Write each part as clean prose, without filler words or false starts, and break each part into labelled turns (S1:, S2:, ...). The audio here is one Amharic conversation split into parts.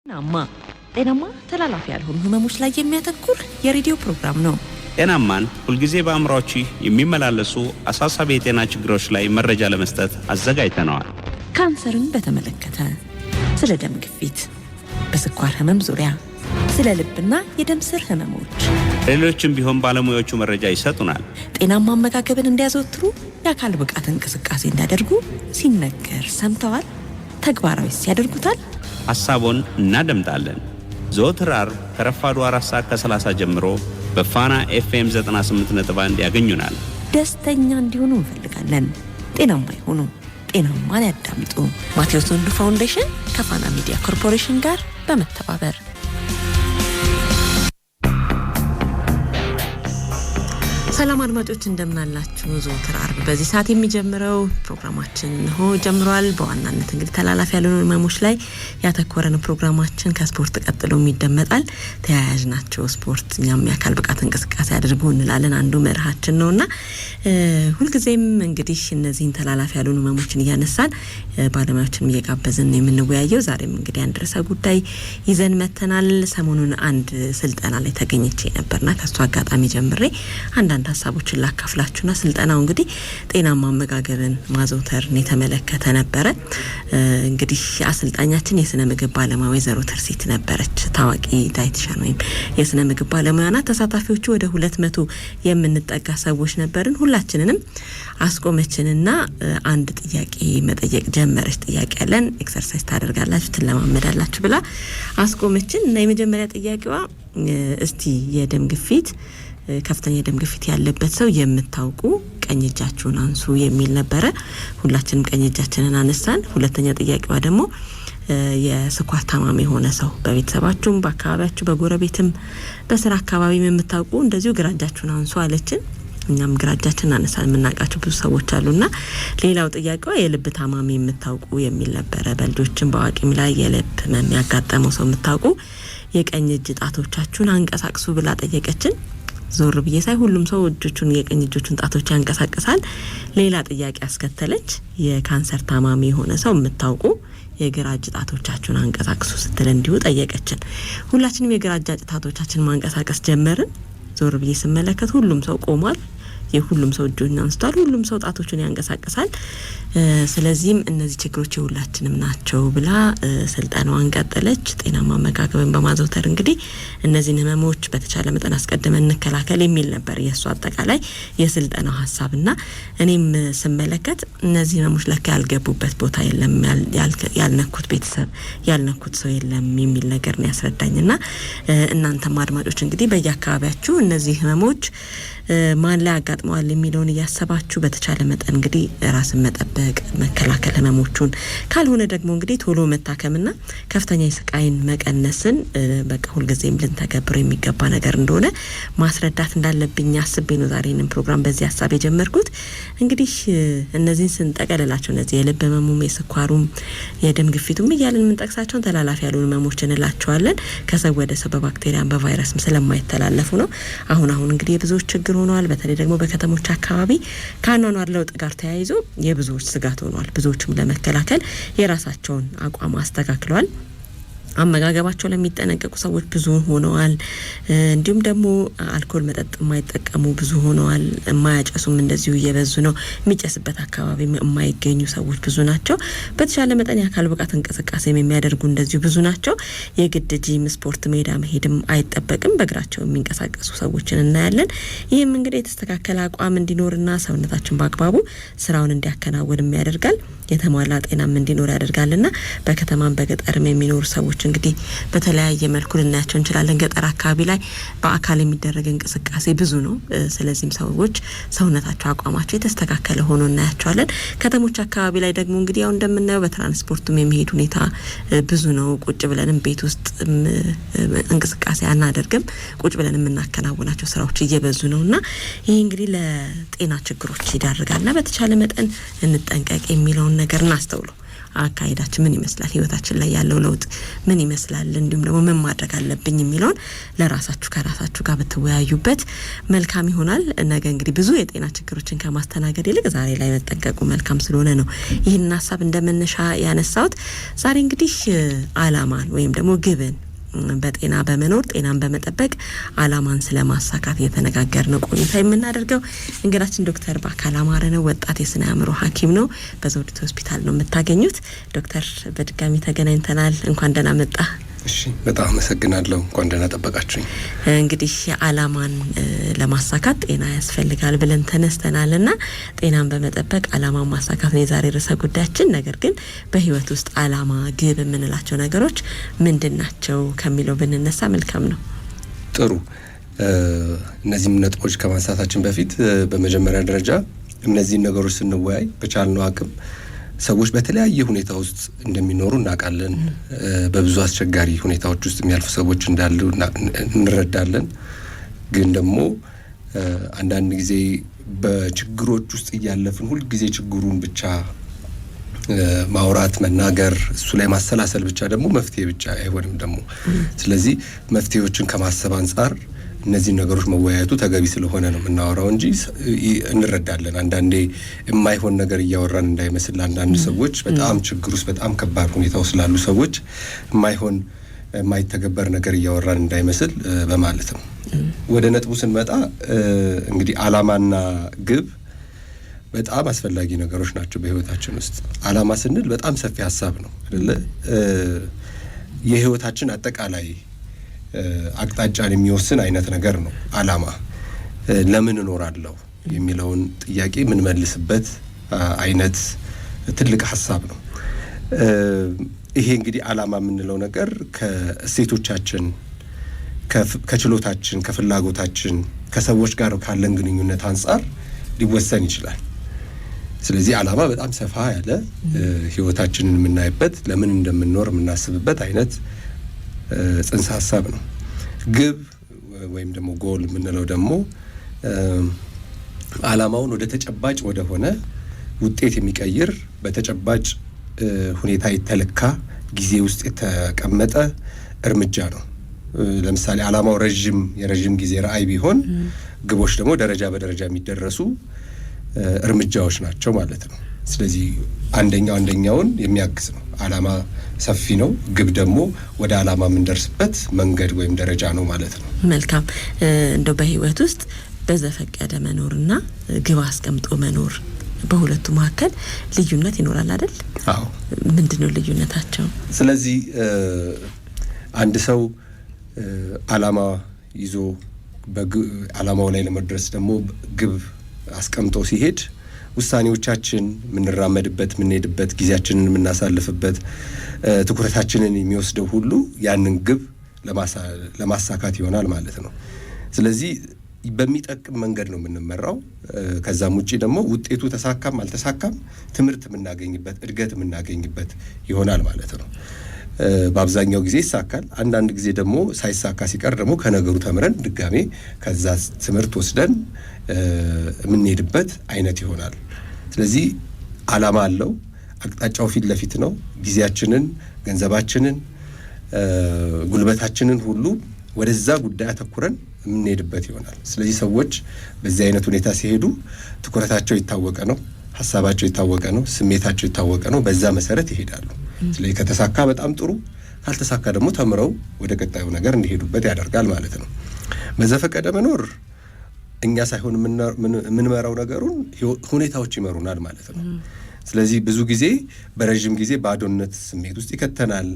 S1: ጤናማ ተላላፊ ያልሆኑ ህመሞች ላይ የሚያተኩር የሬዲዮ ፕሮግራም ነው።
S2: ጤናማን ሁልጊዜ በአእምሮአች የሚመላለሱ አሳሳቢ የጤና ችግሮች ላይ መረጃ ለመስጠት አዘጋጅተነዋል።
S1: ካንሰርን በተመለከተ፣ ስለ ደም ግፊት፣ በስኳር ህመም ዙሪያ፣ ስለ ልብና የደም ስር ህመሞች፣
S2: ሌሎችም ቢሆን ባለሙያዎቹ መረጃ ይሰጡናል።
S1: ጤናማ አመጋገብን እንዲያዘወትሩ፣ የአካል ብቃት እንቅስቃሴ እንዲያደርጉ ሲነገር ሰምተዋል? ተግባራዊስ ያደርጉታል?
S2: ሐሳቦን እናደምጣለን። ዘወትር ዓርብ ከረፋዱ 4:30 ጀምሮ በፋና ኤፍኤም 98.1 ያገኙናል።
S1: ደስተኛ እንዲሆኑ እንፈልጋለን። ጤናማ ይሁኑ፣ ጤናማን ያዳምጡ። ማቴዎስ ወንዱ ፋውንዴሽን ከፋና ሚዲያ ኮርፖሬሽን ጋር በመተባበር ሰላም አድማጮች እንደምን አላችሁ? ዘወትር ዓርብ በዚህ ሰዓት የሚጀምረው ፕሮግራማችን ነው ጀምሯል። በዋናነት እንግዲህ ተላላፊ ያልሆኑ ህመሞች ላይ ያተኮረ ነው ፕሮግራማችን። ከስፖርት ቀጥሎ ይደመጣል። ተያያዥ ናቸው። ስፖርት እኛም የአካል ብቃት እንቅስቃሴ አድርጉ እንላለን፣ አንዱ መርሃችን ነውና ሁልጊዜም እንግዲህ እነዚህን ተላላፊ ያልሆኑ ህመሞችን እያነሳን ባለሙያዎችን እየጋበዝን የምንወያየው። ዛሬም እንግዲህ አንድ ርዕሰ ጉዳይ ይዘን መተናል። ሰሞኑን አንድ ስልጠና ላይ ተገኝቼ ነበርና ከሱ አጋጣሚ ጀምሬ አንዳንድ ሀሳቦችን ላካፍላችሁና ስልጠናው እንግዲህ ጤናማ አመጋገብን ማዘውተርን የተመለከተ ነበረ። እንግዲህ አሰልጣኛችን የስነ ምግብ ባለሙያ ወይዘሮ ተርሲት ነበረች። ታዋቂ ዳይቲሻን ወይም የስነ ምግብ ባለሙያ ናት። ተሳታፊዎቹ ወደ 200 የምንጠጋ ሰዎች ነበርን። ሁላችንንም አስቆመችንና አንድ ጥያቄ መጠየቅ ጀመረች። ጥያቄ ያለን ኤክሰርሳይዝ ታደርጋላችሁ፣ ትለማመዳላችሁ ብላ አስቆመችን እና የመጀመሪያ ጥያቄዋ እስቲ የደም ግፊት ከፍተኛ የደም ግፊት ያለበት ሰው የምታውቁ ቀኝ እጃችሁን አንሱ የሚል ነበረ። ሁላችንም ቀኝ እጃችንን አነሳን። ሁለተኛ ጥያቄዋ ደግሞ የስኳር ታማሚ የሆነ ሰው በቤተሰባችሁም፣ በአካባቢያችሁ፣ በጎረቤትም በስራ አካባቢም የምታውቁ እንደዚሁ ግራ እጃችሁን አንሱ አለችን። እኛም ግራ እጃችንን አነሳን። የምናውቃቸው ብዙ ሰዎች አሉና ሌላው ጥያቄዋ የልብ ታማሚ የምታውቁ የሚል ነበረ። በልጆችም በአዋቂም ላይ የልብ ህመም ያጋጠመው ሰው የምታውቁ የቀኝ እጅ ጣቶቻችሁን አንቀሳቅሱ ብላ ጠየቀችን። ዞር ብዬ ሳይ ሁሉም ሰው እጆቹን የቀኝ እጆቹን ጣቶች ያንቀሳቅሳል። ሌላ ጥያቄ አስከተለች። የካንሰር ታማሚ የሆነ ሰው የምታውቁ የግራ እጅ ጣቶቻችሁን አንቀሳቅሱ ስትል እንዲሁ ጠየቀችን። ሁላችንም የግራ እጅ ጣቶቻችንን ማንቀሳቀስ ጀመርን። ዞር ብዬ ስመለከት ሁሉም ሰው ቆሟል። የሁሉም ሰው እጆቹን አንስቷል። ሁሉም ሰው ጣቶቹን ያንቀሳቅሳል። ስለዚህም እነዚህ ችግሮች የሁላችንም ናቸው ብላ ስልጠናዋን ቀጠለች። ጤናማ አመጋገብን በማዘውተር እንግዲህ እነዚህን ህመሞች በተቻለ መጠን አስቀድመን እንከላከል የሚል ነበር የእሱ አጠቃላይ የስልጠናው ሀሳብና እኔም ስመለከት እነዚህ ህመሞች ለካ ያልገቡበት ቦታ የለም፣ ያልነኩት ቤተሰብ ያልነኩት ሰው የለም የሚል ነገር ነው ያስረዳኝና እናንተም አድማጮች እንግዲህ በየአካባቢያችሁ እነዚህ ህመሞች ማን ላይ አጋጥመዋል የሚለውን እያሰባችሁ በተቻለ መጠን እንግዲህ ራስን መጠበቅ፣ መከላከል ህመሞቹን ካልሆነ ደግሞ እንግዲህ ቶሎ መታከምና ከፍተኛ የስቃይን መቀነስን በቃ ሁልጊዜም ልንተገብረው የሚገባ ነገር እንደሆነ ማስረዳት እንዳለብኝ አስቤ ነው ዛሬንም ፕሮግራም በዚህ ሀሳብ የጀመርኩት። እንግዲህ እነዚህን ስንጠቀልላቸው እነዚህ የልብ ህመሙም፣ የስኳሩም፣ የደም ግፊቱም እያልን የምንጠቅሳቸውን ተላላፊ ያልሆኑ ህመሞች እንላቸዋለን። ከሰው ወደ ሰው በባክቴሪያም በቫይረስም ስለማይተላለፉ ነው። አሁን እንግዲህ የብዙዎች ችግር ሆኗል። በተለይ ደግሞ በከተሞች አካባቢ ከአኗኗር ለውጥ ጋር ተያይዞ የብዙዎች ስጋት ሆኗል። ብዙዎችም ለመከላከል የራሳቸውን አቋም አስተካክለዋል። አመጋገባቸው ለሚጠነቀቁ ሰዎች ብዙ ሆነዋል። እንዲሁም ደግሞ አልኮል መጠጥ የማይጠቀሙ ብዙ ሆነዋል። የማያጨሱም እንደዚሁ እየበዙ ነው። የሚጨስበት አካባቢ የማይገኙ ሰዎች ብዙ ናቸው። በተሻለ መጠን የአካል ብቃት እንቅስቃሴ የሚያደርጉ እንደዚሁ ብዙ ናቸው። የግድ ጂም ስፖርት ሜዳ መሄድም አይጠበቅም። በእግራቸው የሚንቀሳቀሱ ሰዎችን እናያለን። ይህም እንግዲህ የተስተካከለ አቋም እንዲኖርና ሰውነታችን በአግባቡ ስራውን እንዲያከናውን ያደርጋል። የተሟላ ጤናም እንዲኖር ያደርጋልና በከተማም በገጠርም የሚኖሩ ሰዎች እንግዲህ በተለያየ መልኩ ልናያቸው እንችላለን። ገጠር አካባቢ ላይ በአካል የሚደረግ እንቅስቃሴ ብዙ ነው። ስለዚህም ሰዎች ሰውነታቸው አቋማቸው የተስተካከለ ሆኖ እናያቸዋለን። ከተሞች አካባቢ ላይ ደግሞ እንግዲህ ያው እንደምናየው በትራንስፖርቱም የሚሄድ ሁኔታ ብዙ ነው። ቁጭ ብለንም ቤት ውስጥ እንቅስቃሴ አናደርግም። ቁጭ ብለን የምናከናውናቸው ስራዎች እየበዙ ነውና ይሄ እንግዲህ ለጤና ችግሮች ይዳርጋልና በተቻለ መጠን እንጠንቀቅ የሚለውን ነገር እናስተውሉ። አካሄዳችን ምን ይመስላል፣ ህይወታችን ላይ ያለው ለውጥ ምን ይመስላል፣ እንዲሁም ደግሞ ምን ማድረግ አለብኝ የሚለውን ለራሳችሁ ከራሳችሁ ጋር ብትወያዩበት መልካም ይሆናል። ነገ እንግዲህ ብዙ የጤና ችግሮችን ከማስተናገድ ይልቅ ዛሬ ላይ መጠንቀቁ መልካም ስለሆነ ነው ይህንን ሀሳብ እንደመነሻ ያነሳሁት። ዛሬ እንግዲህ አላማን ወይም ደግሞ ግብን በጤና በመኖር ጤናን በመጠበቅ አላማን ስለማሳካት የተነጋገርነው ቆይታ የምናደርገው እንግዳችን ዶክተር በአካል አማረ ነው። ወጣት የስነ አእምሮ ሐኪም ነው። በዘውዲቱ ሆስፒታል ነው የምታገኙት። ዶክተር በድጋሚ ተገናኝተናል። እንኳን ደህና መጣ።
S3: እሺ በጣም አመሰግናለሁ። እንኳን ደህና ጠበቃችሁኝ።
S1: እንግዲህ አላማን ለማሳካት ጤና ያስፈልጋል ብለን ተነስተናልና ጤናን በመጠበቅ አላማን ማሳካት ነው የዛሬ ርዕሰ ጉዳያችን። ነገር ግን በህይወት ውስጥ አላማ ግብ የምንላቸው ነገሮች ምንድናቸው ከሚለው ብንነሳ መልካም ነው።
S3: ጥሩ። እነዚህም ነጥቦች ከማንሳታችን በፊት በመጀመሪያ ደረጃ እነዚህን ነገሮች ስንወያይ በቻልነው አቅም ሰዎች በተለያየ ሁኔታ ውስጥ እንደሚኖሩ እናውቃለን። በብዙ አስቸጋሪ ሁኔታዎች ውስጥ የሚያልፉ ሰዎች እንዳሉ እንረዳለን። ግን ደግሞ አንዳንድ ጊዜ በችግሮች ውስጥ እያለፍን ሁልጊዜ ችግሩን ብቻ ማውራት፣ መናገር፣ እሱ ላይ ማሰላሰል ብቻ ደግሞ መፍትሄ ብቻ አይሆንም ደግሞ። ስለዚህ መፍትሄዎችን ከማሰብ አንጻር እነዚህ ነገሮች መወያየቱ ተገቢ ስለሆነ ነው የምናወራው እንጂ እንረዳለን። አንዳንዴ የማይሆን ነገር እያወራን እንዳይመስል አንዳንድ ሰዎች በጣም ችግር ውስጥ በጣም ከባድ ሁኔታ ውስጥ ላሉ ሰዎች የማይተገበር ነገር እያወራን እንዳይመስል በማለት ነው። ወደ ነጥቡ ስንመጣ እንግዲህ አላማና ግብ በጣም አስፈላጊ ነገሮች ናቸው በህይወታችን ውስጥ። አላማ ስንል በጣም ሰፊ ሀሳብ ነው አይደለ? የህይወታችን አጠቃላይ አቅጣጫን የሚወስን አይነት ነገር ነው አላማ። ለምን እኖራለሁ የሚለውን ጥያቄ ምን መልስበት አይነት ትልቅ ሀሳብ ነው። ይሄ እንግዲህ አላማ የምንለው ነገር ከእሴቶቻችን፣ ከችሎታችን፣ ከፍላጎታችን፣ ከሰዎች ጋር ካለን ግንኙነት አንጻር ሊወሰን ይችላል። ስለዚህ አላማ በጣም ሰፋ ያለ ህይወታችንን የምናይበት፣ ለምን እንደምንኖር የምናስብበት አይነት ጽንሰ ሀሳብ ነው። ግብ ወይም ደግሞ ጎል የምንለው ደግሞ አላማውን ወደ ተጨባጭ ወደ ሆነ ውጤት የሚቀይር በተጨባጭ ሁኔታ የተለካ ጊዜ ውስጥ የተቀመጠ እርምጃ ነው። ለምሳሌ አላማው የረዥም ጊዜ ራዕይ ቢሆን ግቦች ደግሞ ደረጃ በደረጃ የሚደረሱ እርምጃዎች ናቸው ማለት ነው። ስለዚህ አንደኛውን የሚያግዝ ነው። አላማ ሰፊ ነው፣ ግብ ደግሞ ወደ አላማ የምንደርስበት መንገድ ወይም ደረጃ ነው ማለት ነው።
S1: መልካም። እንደው በህይወት ውስጥ በዘፈቀደ መኖርና ግብ አስቀምጦ መኖር በሁለቱ መካከል ልዩነት ይኖራል አይደል?
S3: አዎ።
S1: ምንድነው ልዩነታቸው?
S3: ስለዚህ አንድ ሰው አላማ ይዞ አላማው ላይ ለመድረስ ደግሞ ግብ አስቀምጦ ሲሄድ ውሳኔዎቻችን የምንራመድበት፣ የምንሄድበት፣ ጊዜያችንን የምናሳልፍበት፣ ትኩረታችንን የሚወስደው ሁሉ ያንን ግብ ለማሳካት ይሆናል ማለት ነው። ስለዚህ በሚጠቅም መንገድ ነው የምንመራው። ከዛም ውጪ ደግሞ ውጤቱ ተሳካም አልተሳካም ትምህርት የምናገኝበት፣ እድገት የምናገኝበት ይሆናል ማለት ነው። በአብዛኛው ጊዜ ይሳካል። አንዳንድ ጊዜ ደግሞ ሳይሳካ ሲቀር ደግሞ ከነገሩ ተምረን ድጋሜ ከዛ ትምህርት ወስደን የምንሄድበት አይነት ይሆናል። ስለዚህ አላማ አለው። አቅጣጫው ፊት ለፊት ነው። ጊዜያችንን፣ ገንዘባችንን፣ ጉልበታችንን ሁሉ ወደዛ ጉዳይ አተኩረን የምንሄድበት ይሆናል። ስለዚህ ሰዎች በዚህ አይነት ሁኔታ ሲሄዱ ትኩረታቸው የታወቀ ነው፣ ሀሳባቸው የታወቀ ነው፣ ስሜታቸው የታወቀ ነው። በዛ መሰረት ይሄዳሉ። ስለዚህ ከተሳካ በጣም ጥሩ፣ ካልተሳካ ደግሞ ተምረው ወደ ቀጣዩ ነገር እንዲሄዱበት ያደርጋል ማለት ነው። በዘፈቀደ መኖር እኛ ሳይሆን የምንመራው ነገሩን ሁኔታዎች ይመሩናል ማለት ነው። ስለዚህ ብዙ ጊዜ በረዥም ጊዜ ባዶነት ስሜት ውስጥ ይከተናል።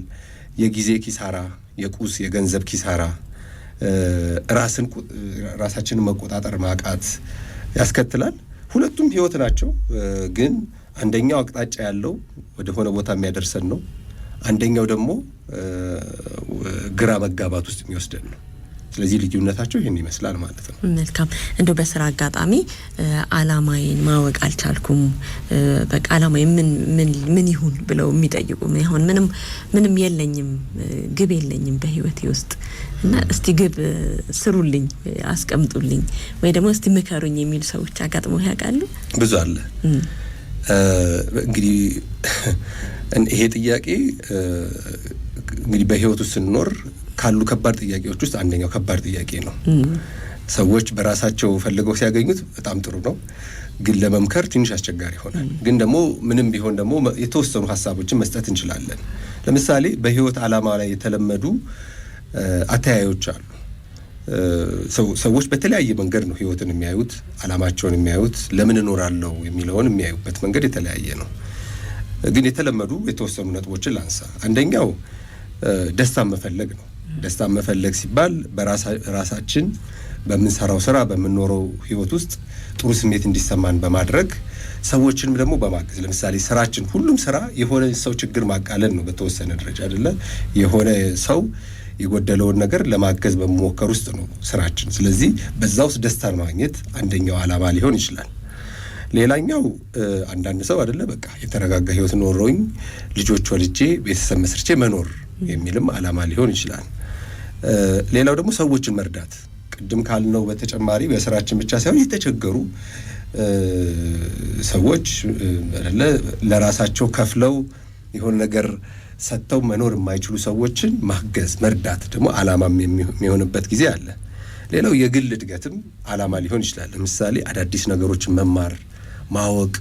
S3: የጊዜ ኪሳራ፣ የቁስ የገንዘብ ኪሳራ፣ ራሳችንን መቆጣጠር ማቃት ያስከትላል። ሁለቱም ህይወት ናቸው። ግን አንደኛው አቅጣጫ ያለው ወደ ሆነ ቦታ የሚያደርሰን ነው። አንደኛው ደግሞ ግራ መጋባት ውስጥ የሚወስደን ነው። ስለዚህ ልዩነታቸው ይህን ይመስላል ማለት ነው።
S1: መልካም። እንደው በስራ አጋጣሚ አላማዬን ማወቅ አልቻልኩም፣ በቃ አላማዬ ምን ይሁን ብለው የሚጠይቁ ይሁን ምንም የለኝም፣ ግብ የለኝም በህይወቴ ውስጥ እና እስቲ ግብ ስሩልኝ፣ አስቀምጡልኝ ወይ ደግሞ እስቲ ምከሩኝ የሚሉ ሰዎች አጋጥመው ያውቃሉ?
S3: ብዙ አለ። እንግዲህ ይሄ ጥያቄ እንግዲህ በህይወት ውስጥ ስንኖር ካሉ ከባድ ጥያቄዎች ውስጥ አንደኛው ከባድ ጥያቄ ነው። ሰዎች በራሳቸው ፈልገው ሲያገኙት በጣም ጥሩ ነው፣ ግን ለመምከር ትንሽ አስቸጋሪ ይሆናል። ግን ደግሞ ምንም ቢሆን ደግሞ የተወሰኑ ሀሳቦችን መስጠት እንችላለን። ለምሳሌ በህይወት ዓላማ ላይ የተለመዱ አተያዮች አሉ። ሰዎች በተለያየ መንገድ ነው ህይወትን የሚያዩት፣ ዓላማቸውን የሚያዩት፣ ለምን እኖራለሁ የሚለውን የሚያዩበት መንገድ የተለያየ ነው። ግን የተለመዱ የተወሰኑ ነጥቦችን ላንሳ። አንደኛው ደስታን መፈለግ ነው። ደስታን መፈለግ ሲባል በራሳችን በምንሰራው ስራ በምንኖረው ህይወት ውስጥ ጥሩ ስሜት እንዲሰማን በማድረግ ሰዎችንም ደግሞ በማገዝ። ለምሳሌ ስራችን፣ ሁሉም ስራ የሆነ ሰው ችግር ማቃለል ነው በተወሰነ ደረጃ አይደለ? የሆነ ሰው የጎደለውን ነገር ለማገዝ በመሞከር ውስጥ ነው ስራችን። ስለዚህ በዛ ውስጥ ደስታን ማግኘት አንደኛው ዓላማ ሊሆን ይችላል። ሌላኛው አንዳንድ ሰው አይደለ በቃ የተረጋጋ ህይወት ኖሮኝ ልጆች ወልጄ ቤተሰብ መስርቼ መኖር የሚልም ዓላማ ሊሆን ይችላል። ሌላው ደግሞ ሰዎችን መርዳት፣ ቅድም ካልነው በተጨማሪ በስራችን ብቻ ሳይሆን የተቸገሩ ሰዎች አይደለ ለራሳቸው ከፍለው የሆነ ነገር ሰጥተው መኖር የማይችሉ ሰዎችን ማገዝ፣ መርዳት ደግሞ ዓላማም የሚሆንበት ጊዜ አለ። ሌላው የግል እድገትም ዓላማ ሊሆን ይችላል። ለምሳሌ አዳዲስ ነገሮችን መማር፣ ማወቅ፣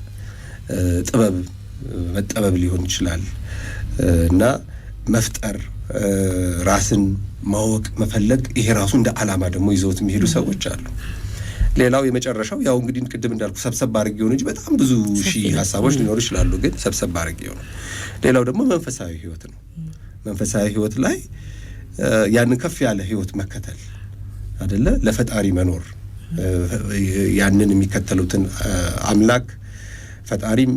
S3: መጠበብ ሊሆን ይችላል እና መፍጠር፣ ራስን ማወቅ፣ መፈለግ፣ ይሄ ራሱ እንደ ዓላማ ደግሞ ይዘውት የሚሄዱ ሰዎች አሉ። ሌላው የመጨረሻው ያው እንግዲህ ቅድም እንዳልኩ ሰብሰብ አድርጌው ነው እንጂ በጣም ብዙ ሺህ ሀሳቦች ሊኖሩ ይችላሉ፣ ግን ሰብሰብ አድርጌው ነው። ሌላው ደግሞ መንፈሳዊ ህይወት ነው። መንፈሳዊ ህይወት ላይ ያንን ከፍ ያለ ህይወት መከተል አይደለ? ለፈጣሪ መኖር፣ ያንን የሚከተሉትን አምላክ ፈጣሪም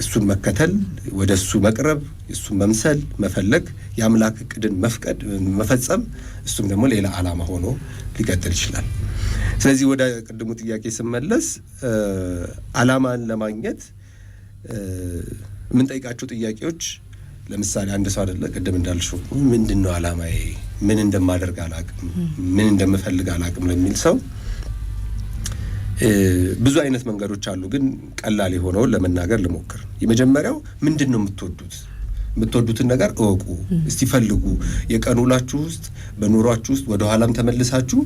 S3: እሱን መከተል፣ ወደ እሱ መቅረብ፣ እሱን መምሰል፣ መፈለግ፣ የአምላክ እቅድን መፈጸም፣ እሱም ደግሞ ሌላ ዓላማ ሆኖ ሊቀጥል ይችላል። ስለዚህ ወደ ቅድሙ ጥያቄ ስመለስ ዓላማን ለማግኘት የምንጠይቃቸው ጥያቄዎች፣ ለምሳሌ አንድ ሰው አይደለ ቅድም እንዳልሽው ምንድን ነው ዓላማዬ፣ ምን እንደማደርግ አላቅም፣ ምን እንደምፈልግ አላቅም ለሚል ሰው ብዙ አይነት መንገዶች አሉ። ግን ቀላል የሆነውን ለመናገር ልሞክር። የመጀመሪያው ምንድን ነው የምትወዱትን ነገር እወቁ፣ እስቲ ፈልጉ። የቀን ውላችሁ ውስጥ በኑሯችሁ ውስጥ ወደ ኋላም ተመልሳችሁ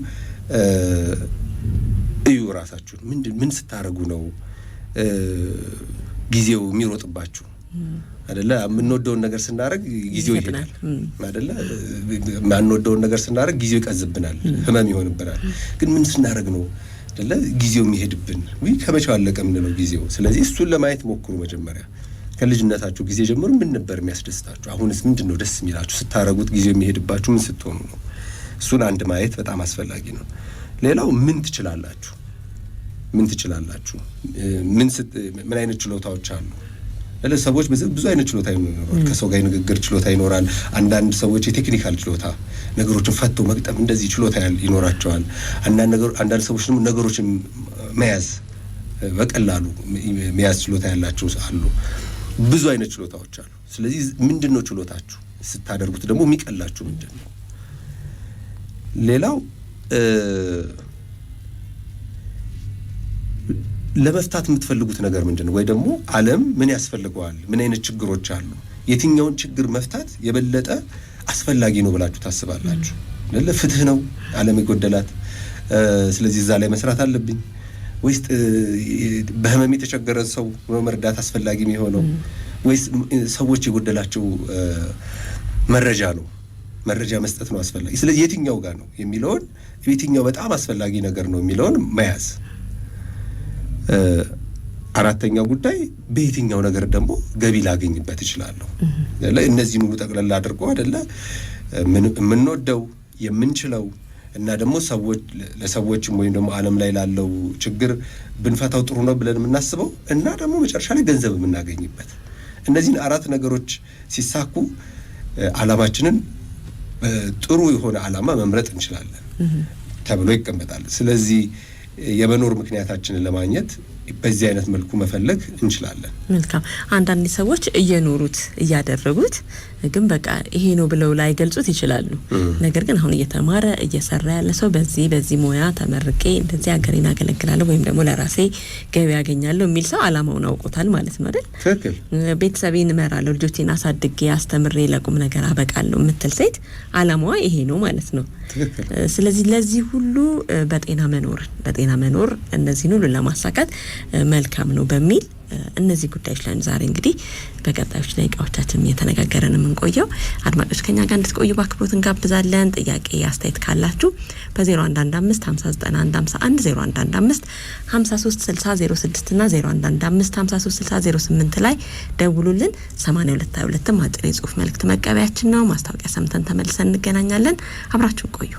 S3: እዩ ራሳችሁን። ምን ስታረጉ ነው ጊዜው የሚሮጥባችሁ አይደለ? የምንወደውን ነገር ስናደርግ ጊዜው ይሄዳል አይደለ? የማንወደውን ነገር ስናደርግ ጊዜው ይቀዝብናል፣ ህመም ይሆንብናል። ግን ምን ስናደርግ ነው አይደለ ጊዜው የሚሄድብን? ከመቼው አለቀ የምንለው ጊዜው። ስለዚህ እሱን ለማየት ሞክሩ። መጀመሪያ ከልጅነታችሁ ጊዜ ጀምሮ ምን ነበር የሚያስደስታችሁ? አሁንስ ምንድን ነው ደስ የሚላችሁ? ስታረጉት ጊዜው የሚሄድባችሁ ምን ስትሆኑ ነው? እሱን አንድ ማየት በጣም አስፈላጊ ነው። ሌላው ምን ትችላላችሁ? ምን አይነት ችሎታዎች አሉ? ሰዎች ብዙ አይነት ችሎታ ይኖራል። ከሰው ጋር የንግግር ችሎታ ይኖራል። አንዳንድ ሰዎች የቴክኒካል ችሎታ፣ ነገሮችን ፈቶ መቅጠም፣ እንደዚህ ችሎታ ይኖራቸዋል። አንዳንድ ሰዎች ደግሞ ነገሮችን መያዝ፣ በቀላሉ መያዝ ችሎታ ያላቸው አሉ። ብዙ አይነት ችሎታዎች አሉ። ስለዚህ ምንድን ነው ችሎታችሁ? ስታደርጉት ደግሞ የሚቀላችሁ ምንድን ነው? ሌላው ለመፍታት የምትፈልጉት ነገር ምንድን ነው? ወይ ደግሞ ዓለም ምን ያስፈልገዋል? ምን አይነት ችግሮች አሉ? የትኛውን ችግር መፍታት የበለጠ አስፈላጊ ነው ብላችሁ ታስባላችሁ? ፍትህ ነው ዓለም የጎደላት፣ ስለዚህ እዛ ላይ መስራት አለብኝ? ወይስ በህመም የተቸገረ ሰው መርዳት አስፈላጊ የሚሆነው? ወይስ ሰዎች የጎደላቸው መረጃ መስጠት ነው አስፈላጊ? ስለዚህ የትኛው ጋር ነው የሚለውን፣ የትኛው በጣም አስፈላጊ ነገር ነው የሚለውን መያዝ። አራተኛው ጉዳይ በየትኛው ነገር ደግሞ ገቢ ላገኝበት እችላለሁ? እነዚህን ሁሉ ጠቅላላ አድርጎ አይደለ የምንወደው የምንችለው እና ደግሞ ለሰዎችም ወይም ደግሞ ዓለም ላይ ላለው ችግር ብንፈታው ጥሩ ነው ብለን የምናስበው እና ደግሞ መጨረሻ ላይ ገንዘብ የምናገኝበት፣ እነዚህን አራት ነገሮች ሲሳኩ ዓላማችንን ጥሩ የሆነ ዓላማ መምረጥ እንችላለን ተብሎ ይቀመጣል። ስለዚህ የመኖር ምክንያታችንን ለማግኘት በዚህ አይነት መልኩ መፈለግ እንችላለን።
S1: መልካም አንዳንድ ሰዎች እየኖሩት እያደረጉት ግን በቃ ይሄ ነው ብለው ላይ ገልጹት ይችላሉ። ነገር ግን አሁን እየተማረ እየሰራ ያለ ሰው በዚህ ሙያ ተመርቄ እንደዚህ ሀገሬን አገለግላለሁ ወይም ደግሞ ለራሴ ገቢ ያገኛለሁ የሚል ሰው አላማውን አውቆታል ማለት ነው አይደል?
S3: ትክክል።
S1: ቤተሰቤን እመራለሁ፣ ልጆቼን አሳድጌ አስተምሬ ለቁም ነገር አበቃለሁ የምትል ሴት አላማዋ ይሄ ነው ማለት ነው።
S3: ትክክል።
S1: ስለዚህ ለዚህ ሁሉ በጤና መኖር እነዚህን ሁሉ ለማሳካት መልካም ነው በሚል እነዚህ ጉዳዮች ላይ ዛሬ እንግዲህ በቀጣዮች ደቂቃዎቻችን እየተነጋገረን የምንቆየው አድማጮች ከኛ ጋር እንድትቆዩ በአክብሮት እንጋብዛለን። ጥያቄ አስተያየት ካላችሁ በ0115 5951 0115 5360 እና 0115 5360 ላይ ደውሉልን። 8222 አጭር የጽሁፍ መልእክት መቀበያችን ነው። ማስታወቂያ ሰምተን ተመልሰን እንገናኛለን። አብራችሁ ቆዩ።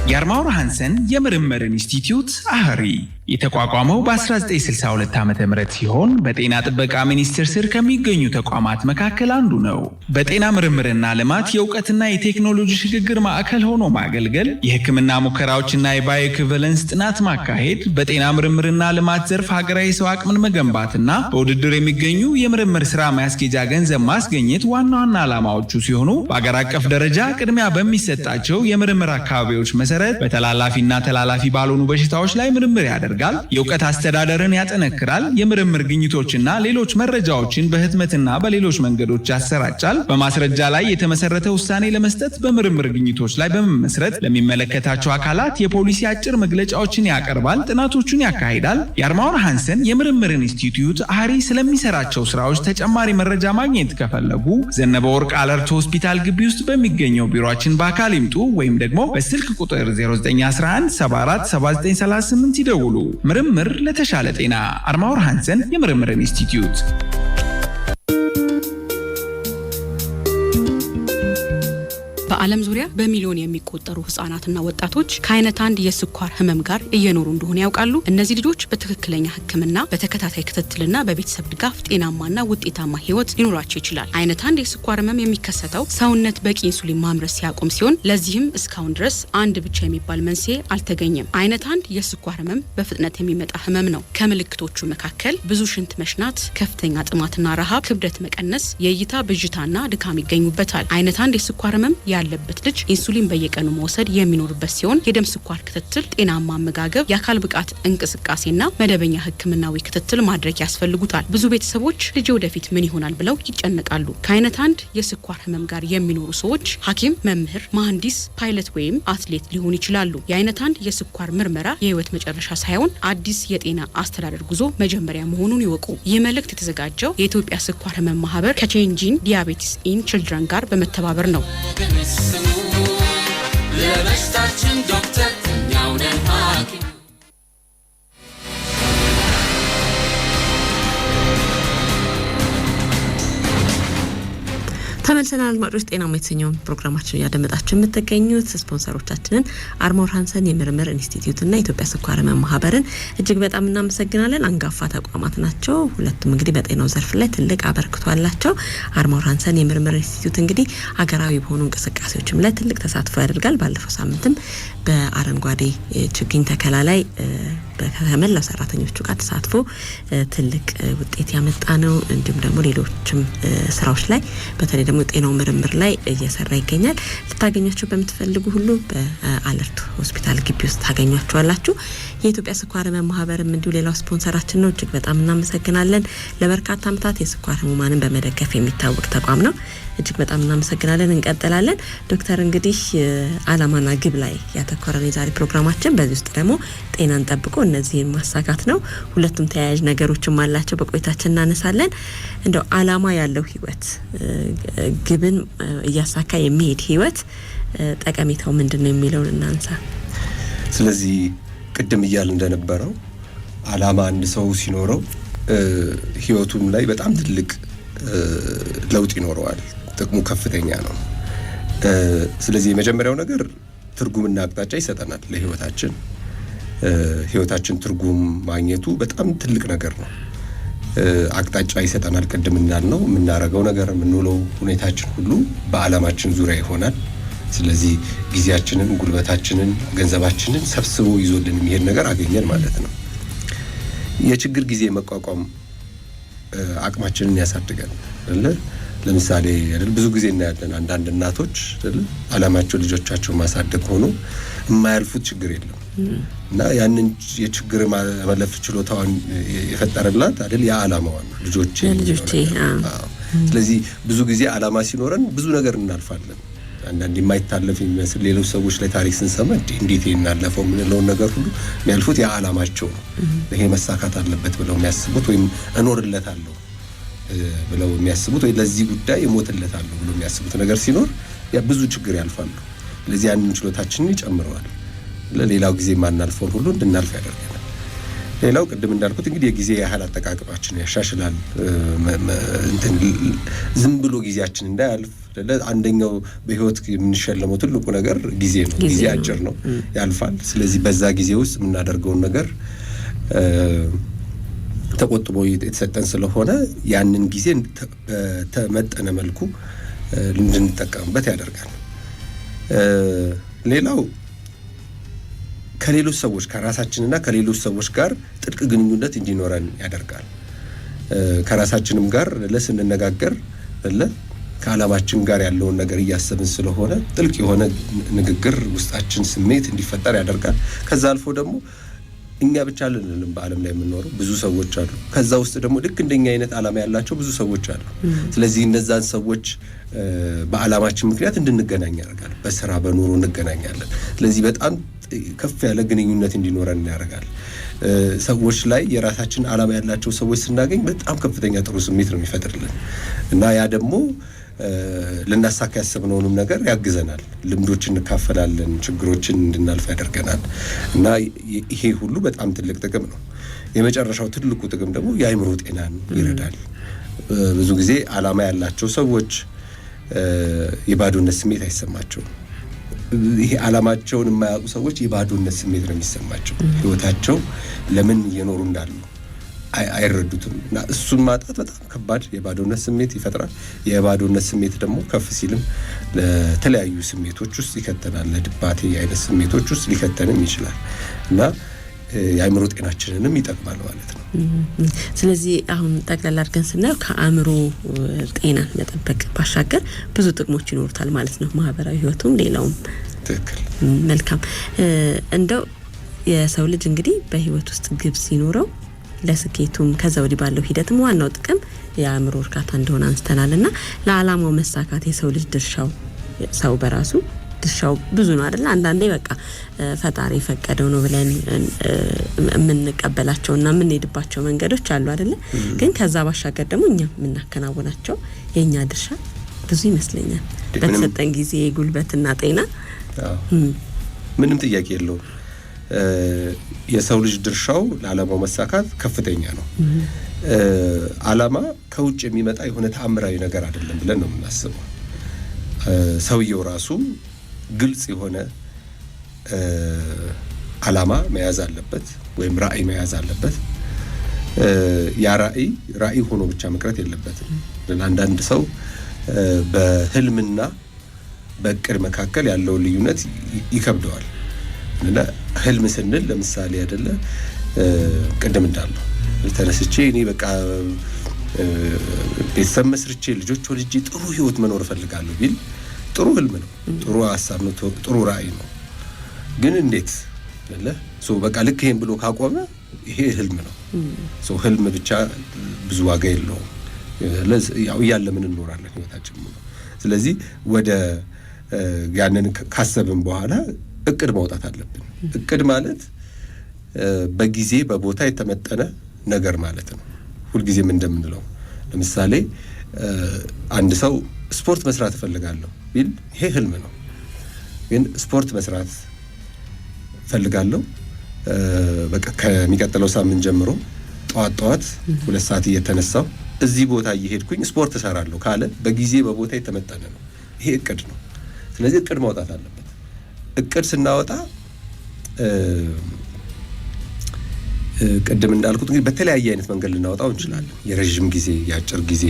S4: የአርማውር ሃንሰን የምርምር ኢንስቲትዩት አህሪ የተቋቋመው በ1962 ዓመተ ምህረት ሲሆን በጤና ጥበቃ ሚኒስቴር ስር ከሚገኙ ተቋማት መካከል አንዱ ነው። በጤና ምርምርና ልማት የእውቀትና የቴክኖሎጂ ሽግግር ማዕከል ሆኖ ማገልገል፣ የሕክምና ሙከራዎችና የባዮኢኩቫለንስ ጥናት ማካሄድ፣ በጤና ምርምርና ልማት ዘርፍ ሀገራዊ ሰው አቅምን መገንባትና በውድድር የሚገኙ የምርምር ስራ ማስኬጃ ገንዘብ ማስገኘት ዋና ዋና ዓላማዎቹ ሲሆኑ በአገር አቀፍ ደረጃ ቅድሚያ በሚሰጣቸው የምርምር አካባቢዎች መሰረት በተላላፊና ተላላፊ ባልሆኑ በሽታዎች ላይ ምርምር ያደርጋል። የእውቀት አስተዳደርን ያጠነክራል። የምርምር ግኝቶችና ሌሎች መረጃዎችን በህትመትና በሌሎች መንገዶች ያሰራጫል። በማስረጃ ላይ የተመሰረተ ውሳኔ ለመስጠት በምርምር ግኝቶች ላይ በመመስረት ለሚመለከታቸው አካላት የፖሊሲ አጭር መግለጫዎችን ያቀርባል፣ ጥናቶችን ያካሂዳል። የአርማውር ሃንሰን የምርምር ኢንስቲትዩት አህሪ ስለሚሰራቸው ስራዎች ተጨማሪ መረጃ ማግኘት ከፈለጉ ዘነበ ወርቅ አለርት ሆስፒታል ግቢ ውስጥ በሚገኘው ቢሮአችን በአካል ይምጡ ወይም ደግሞ በስልክ ቁጥር 0911 74 7938 ይደውሉ። ምርምር ለተሻለ ጤና። አርማውር ሃንሰን የምርምር ኢንስቲትዩት።
S5: በዓለም ዙሪያ በሚሊዮን የሚቆጠሩ ህጻናትና ወጣቶች ከአይነት አንድ የስኳር ህመም ጋር እየኖሩ እንደሆነ ያውቃሉ? እነዚህ ልጆች በትክክለኛ ህክምና፣ በተከታታይ ክትትልና በቤተሰብ ድጋፍ ጤናማና ውጤታማ ህይወት ሊኖራቸው ይችላል። አይነት አንድ የስኳር ህመም የሚከሰተው ሰውነት በቂ ኢንሱሊን ማምረት ሲያቆም ሲሆን ለዚህም እስካሁን ድረስ አንድ ብቻ የሚባል መንስኤ አልተገኘም። አይነት አንድ የስኳር ህመም በፍጥነት የሚመጣ ህመም ነው። ከምልክቶቹ መካከል ብዙ ሽንት መሽናት፣ ከፍተኛ ጥማትና ረሃብ፣ ክብደት መቀነስ፣ የእይታ ብዥታና ድካም ይገኙበታል። አይነት አንድ የስኳር ህመም ያለበት ልጅ ኢንሱሊን በየቀኑ መውሰድ የሚኖርበት ሲሆን የደም ስኳር ክትትል፣ ጤናማ አመጋገብ፣ የአካል ብቃት እንቅስቃሴና መደበኛ ህክምናዊ ክትትል ማድረግ ያስፈልጉታል። ብዙ ቤተሰቦች ልጅ ወደፊት ምን ይሆናል ብለው ይጨነቃሉ። ከአይነት አንድ የስኳር ህመም ጋር የሚኖሩ ሰዎች ሐኪም፣ መምህር፣ መሐንዲስ፣ ፓይለት ወይም አትሌት ሊሆኑ ይችላሉ። የአይነት አንድ የስኳር ምርመራ የህይወት መጨረሻ ሳይሆን አዲስ የጤና አስተዳደር ጉዞ መጀመሪያ መሆኑን ይወቁ። ይህ መልእክት የተዘጋጀው የኢትዮጵያ ስኳር ህመም ማህበር ከቼንጂን ዲያቤቲስ ኢን ችልድረን ጋር በመተባበር ነው። ለበሽታችን ዶክተር እኛው ነን ሐኪም።
S1: ተመልሰናል አድማጮች። ጤናማ የተሰኘውን ፕሮግራማችን እያደመጣችሁ የምትገኙት ስፖንሰሮቻችንን አርማውር ሃንሰን የምርምር ኢንስቲትዩትና የኢትዮጵያ ስኳር ህመም ማህበርን እጅግ በጣም እናመሰግናለን። አንጋፋ ተቋማት ናቸው። ሁለቱም እንግዲህ በጤናው ዘርፍ ላይ ትልቅ አበርክቶ አላቸው። አርማውር ሃንሰን የምርምር ኢንስቲትዩት እንግዲህ ሀገራዊ በሆኑ እንቅስቃሴዎችም ላይ ትልቅ ተሳትፎ ያደርጋል። ባለፈው ሳምንትም በአረንጓዴ ችግኝ ተከላ ላይ ከመላው ሰራተኞቹ ጋር ተሳትፎ ትልቅ ውጤት ያመጣ ነው። እንዲሁም ደግሞ ሌሎችም ስራዎች ላይ በተለይ ደግሞ ጤናው ምርምር ላይ እየሰራ ይገኛል። ልታገኟቸው በምትፈልጉ ሁሉ በአለርት ሆስፒታል ግቢ ውስጥ ታገኟቸዋላችሁ። የኢትዮጵያ ስኳር ህመም ማህበርም እንዲሁ ሌላው ስፖንሰራችን ነው። እጅግ በጣም እናመሰግናለን። ለበርካታ ዓመታት የስኳር ህሙማንን በመደገፍ የሚታወቅ ተቋም ነው። እጅግ በጣም እናመሰግናለን። እንቀጥላለን። ዶክተር እንግዲህ አላማና ግብ ላይ ያተኮረን የዛሬ ፕሮግራማችን በዚህ ውስጥ ደግሞ ጤናን ጠብቆ እነዚህን ማሳካት ነው። ሁለቱም ተያያዥ ነገሮችም አላቸው። በቆይታችን እናነሳለን። እንደው አላማ ያለው ህይወት፣ ግብን እያሳካ የሚሄድ ህይወት ጠቀሜታው ምንድነው የሚለውን እናንሳ።
S3: ስለዚህ ቅድም እያል እንደነበረው አላማ አንድ ሰው ሲኖረው ህይወቱም ላይ በጣም ትልቅ ለውጥ ይኖረዋል። ጥቅሙ ከፍተኛ ነው። ስለዚህ የመጀመሪያው ነገር ትርጉምና አቅጣጫ ይሰጠናል ለህይወታችን። ህይወታችን ትርጉም ማግኘቱ በጣም ትልቅ ነገር ነው። አቅጣጫ ይሰጠናል። ቅድም እንዳልነው የምናረገው ነገር፣ የምንውለው ሁኔታችን ሁሉ በአላማችን ዙሪያ ይሆናል። ስለዚህ ጊዜያችንን፣ ጉልበታችንን፣ ገንዘባችንን ሰብስቦ ይዞልን የሚሄድ ነገር አገኘን ማለት ነው። የችግር ጊዜ መቋቋም አቅማችንን ያሳድጋል አይደል? ለምሳሌ አይደል ብዙ ጊዜ እናያለን አንዳንድ እናቶች አይደል አላማቸው ልጆቻቸውን ማሳደግ ሆኖ የማያልፉት ችግር የለም እና ያንን የችግር ማለፍ ችሎታውን የፈጠረላት አይደል ያ አላማዋ ነው ልጆቼ። ስለዚህ ብዙ ጊዜ አላማ ሲኖረን ብዙ ነገር እናልፋለን። አንዳንድ የማይታለፍ የሚመስል ሌሎች ሰዎች ላይ ታሪክ ስንሰማ እንዴት እናለፈው ምንለውን ነገር ሁሉ የሚያልፉት ያ አላማቸው ነው። ይሄ መሳካት አለበት ብለው የሚያስቡት ወይም እኖርለታለሁ ብለው የሚያስቡት ወይ ለዚህ ጉዳይ እሞትለታለሁ ብለው የሚያስቡት ነገር ሲኖር ያ ብዙ ችግር ያልፋሉ። ስለዚህ ያንን ችሎታችንን ይጨምረዋል። ለሌላው ጊዜ ማናልፈውን ሁሉ እንድናልፍ ያደርገናል። ሌላው ቅድም እንዳልኩት እንግዲህ የጊዜ ያህል አጠቃቀማችን ያሻሽላል። ዝም ብሎ ጊዜያችን እንዳያልፍ አንደኛው በህይወት የምንሸለመው ትልቁ ነገር ጊዜ ነው። ጊዜ አጭር ነው፣ ያልፋል። ስለዚህ በዛ ጊዜ ውስጥ የምናደርገውን ነገር ተቆጥቦ የተሰጠን ስለሆነ ያንን ጊዜ በተመጠነ መልኩ እንድንጠቀምበት ያደርጋል። ሌላው ከሌሎች ሰዎች ከራሳችንና ከሌሎች ሰዎች ጋር ጥልቅ ግንኙነት እንዲኖረን ያደርጋል። ከራሳችንም ጋር ለስንነጋገር ከዓላማችን ጋር ያለውን ነገር እያሰብን ስለሆነ ጥልቅ የሆነ ንግግር ውስጣችን ስሜት እንዲፈጠር ያደርጋል። ከዛ አልፎ ደግሞ እኛ ብቻ አይደለም በዓለም ላይ የምንኖረው ብዙ ሰዎች አሉ። ከዛ ውስጥ ደግሞ ልክ እንደኛ አይነት ዓላማ ያላቸው ብዙ ሰዎች አሉ። ስለዚህ እነዛን ሰዎች በዓላማችን ምክንያት እንድንገናኝ ያደርጋል። በስራ በኑሮ እንገናኛለን። ስለዚህ በጣም ከፍ ያለ ግንኙነት እንዲኖረን ያደርጋል። ሰዎች ላይ የራሳችን ዓላማ ያላቸው ሰዎች ስናገኝ በጣም ከፍተኛ ጥሩ ስሜት ነው የሚፈጥርልን እና ያ ደግሞ ልናሳካ ያሰብነውንም ነገር ያግዘናል። ልምዶችን እንካፈላለን፣ ችግሮችን እንድናልፍ ያደርገናል እና ይሄ ሁሉ በጣም ትልቅ ጥቅም ነው። የመጨረሻው ትልቁ ጥቅም ደግሞ የአእምሮ ጤናን ይረዳል። ብዙ ጊዜ ዓላማ ያላቸው ሰዎች የባዶነት ስሜት አይሰማቸውም። ይሄ ዓላማቸውን የማያውቁ ሰዎች የባዶነት ስሜት ነው የሚሰማቸው። ህይወታቸው ለምን እየኖሩ እንዳሉ አይረዱትም እና እሱን ማጣት በጣም ከባድ የባዶነት ስሜት ይፈጥራል። የባዶነት ስሜት ደግሞ ከፍ ሲልም ለተለያዩ ስሜቶች ውስጥ ይከተናል። ለድባቴ አይነት ስሜቶች ውስጥ ሊከተንም ይችላል እና የአእምሮ ጤናችንንም ይጠቅማል ማለት ነው።
S1: ስለዚህ አሁን ጠቅላላ አድርገን ስናየው ከአእምሮ ጤናን መጠበቅ ባሻገር ብዙ ጥቅሞች ይኖሩታል ማለት ነው፣ ማህበራዊ ህይወቱም ሌላውም።
S3: ትክክል።
S1: መልካም። እንደው የሰው ልጅ እንግዲህ በህይወት ውስጥ ግብ ሲኖረው ለስኬቱም ከዛ ወዲህ ባለው ሂደትም ዋናው ጥቅም የአእምሮ እርካታ እንደሆነ አንስተናልና ለዓላማው መሳካት የሰው ልጅ ድርሻው ሰው በራሱ ድርሻው ብዙ ነው አይደል? አንዳንዴ በቃ ፈጣሪ ፈቀደው ነው ብለን የምንቀበላቸውና የምንሄድባቸው መንገዶች አሉ አይደል? ግን ከዛ ባሻገር ደግሞ እኛ የምናከናውናቸው የኛ ድርሻ ብዙ ይመስለኛል። በተሰጠን ጊዜ ጉልበትና ጤና
S3: ምንም ጥያቄ የለውም። የሰው ልጅ ድርሻው ለዓላማው መሳካት ከፍተኛ ነው። ዓላማ ከውጭ የሚመጣ የሆነ ተአምራዊ ነገር አይደለም ብለን ነው የምናስበው። ሰውየው ራሱ ግልጽ የሆነ ዓላማ መያዝ አለበት ወይም ራዕይ መያዝ አለበት። ያ ራዕይ ሆኖ ብቻ መቅረት የለበትም። አንዳንድ ሰው በህልምና በእቅድ መካከል ያለው ልዩነት ይከብደዋል። እና ህልም ስንል ለምሳሌ አይደለ ቅድም እንዳለው ተነስቼ እኔ በቃ ቤተሰብ መስርቼ ልጆች ወልጄ ጥሩ ህይወት መኖር እፈልጋለሁ ቢል ጥሩ ህልም ነው፣ ጥሩ ሀሳብ ነው፣ ጥሩ ራዕይ ነው። ግን እንዴት በቃ ልክ ይሄን ብሎ ካቆመ ይሄ ህልም ነው። ህልም ብቻ ብዙ ዋጋ የለውም። ያው እያለምን እንኖራለን ህይወታችን ሙሉ። ስለዚህ ወደ ያንን ካሰብን በኋላ እቅድ ማውጣት አለብን። እቅድ ማለት በጊዜ በቦታ የተመጠነ ነገር ማለት ነው። ሁልጊዜም እንደምንለው ለምሳሌ አንድ ሰው ስፖርት መስራት እፈልጋለሁ ቢል ይሄ ህልም ነው። ግን ስፖርት መስራት እፈልጋለሁ በቃ ከሚቀጥለው ሳምንት ጀምሮ ጠዋት 2 ሰዓት እየተነሳው እዚህ ቦታ እየሄድኩኝ ስፖርት እሰራለሁ ካለ በጊዜ በቦታ የተመጠነ ነው። ይሄ እቅድ ነው። ስለዚህ እቅድ ማውጣት አለበት። እቅድ ስናወጣ ቅድም እንዳልኩት እንግዲህ በተለያየ አይነት መንገድ ልናወጣው እንችላለን። የረጅም ጊዜ፣ የአጭር ጊዜ፣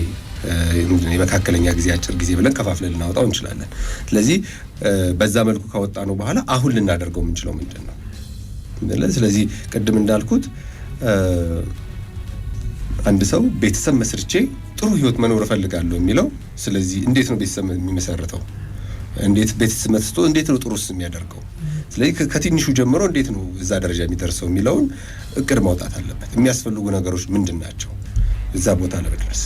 S3: የመካከለኛ ጊዜ፣ አጭር ጊዜ ብለን ከፋፍለን ልናወጣው እንችላለን። ስለዚህ በዛ መልኩ ካወጣ ነው በኋላ አሁን ልናደርገው የምንችለው ምንድን ነው? ስለዚህ ቅድም እንዳልኩት አንድ ሰው ቤተሰብ መስርቼ ጥሩ ህይወት መኖር እፈልጋለሁ የሚለው ስለዚህ እንዴት ነው ቤተሰብ የሚመሰርተው? እንዴት ቤተሰብ መስርቶ እንዴት ነው ጥሩስ የሚያደርገው? ስለዚህ ከትንሹ ጀምሮ እንዴት ነው እዛ ደረጃ የሚደርሰው የሚለውን እቅድ ማውጣት አለበት። የሚያስፈልጉ ነገሮች ምንድናቸው እዛ ቦታ ለመድረስ?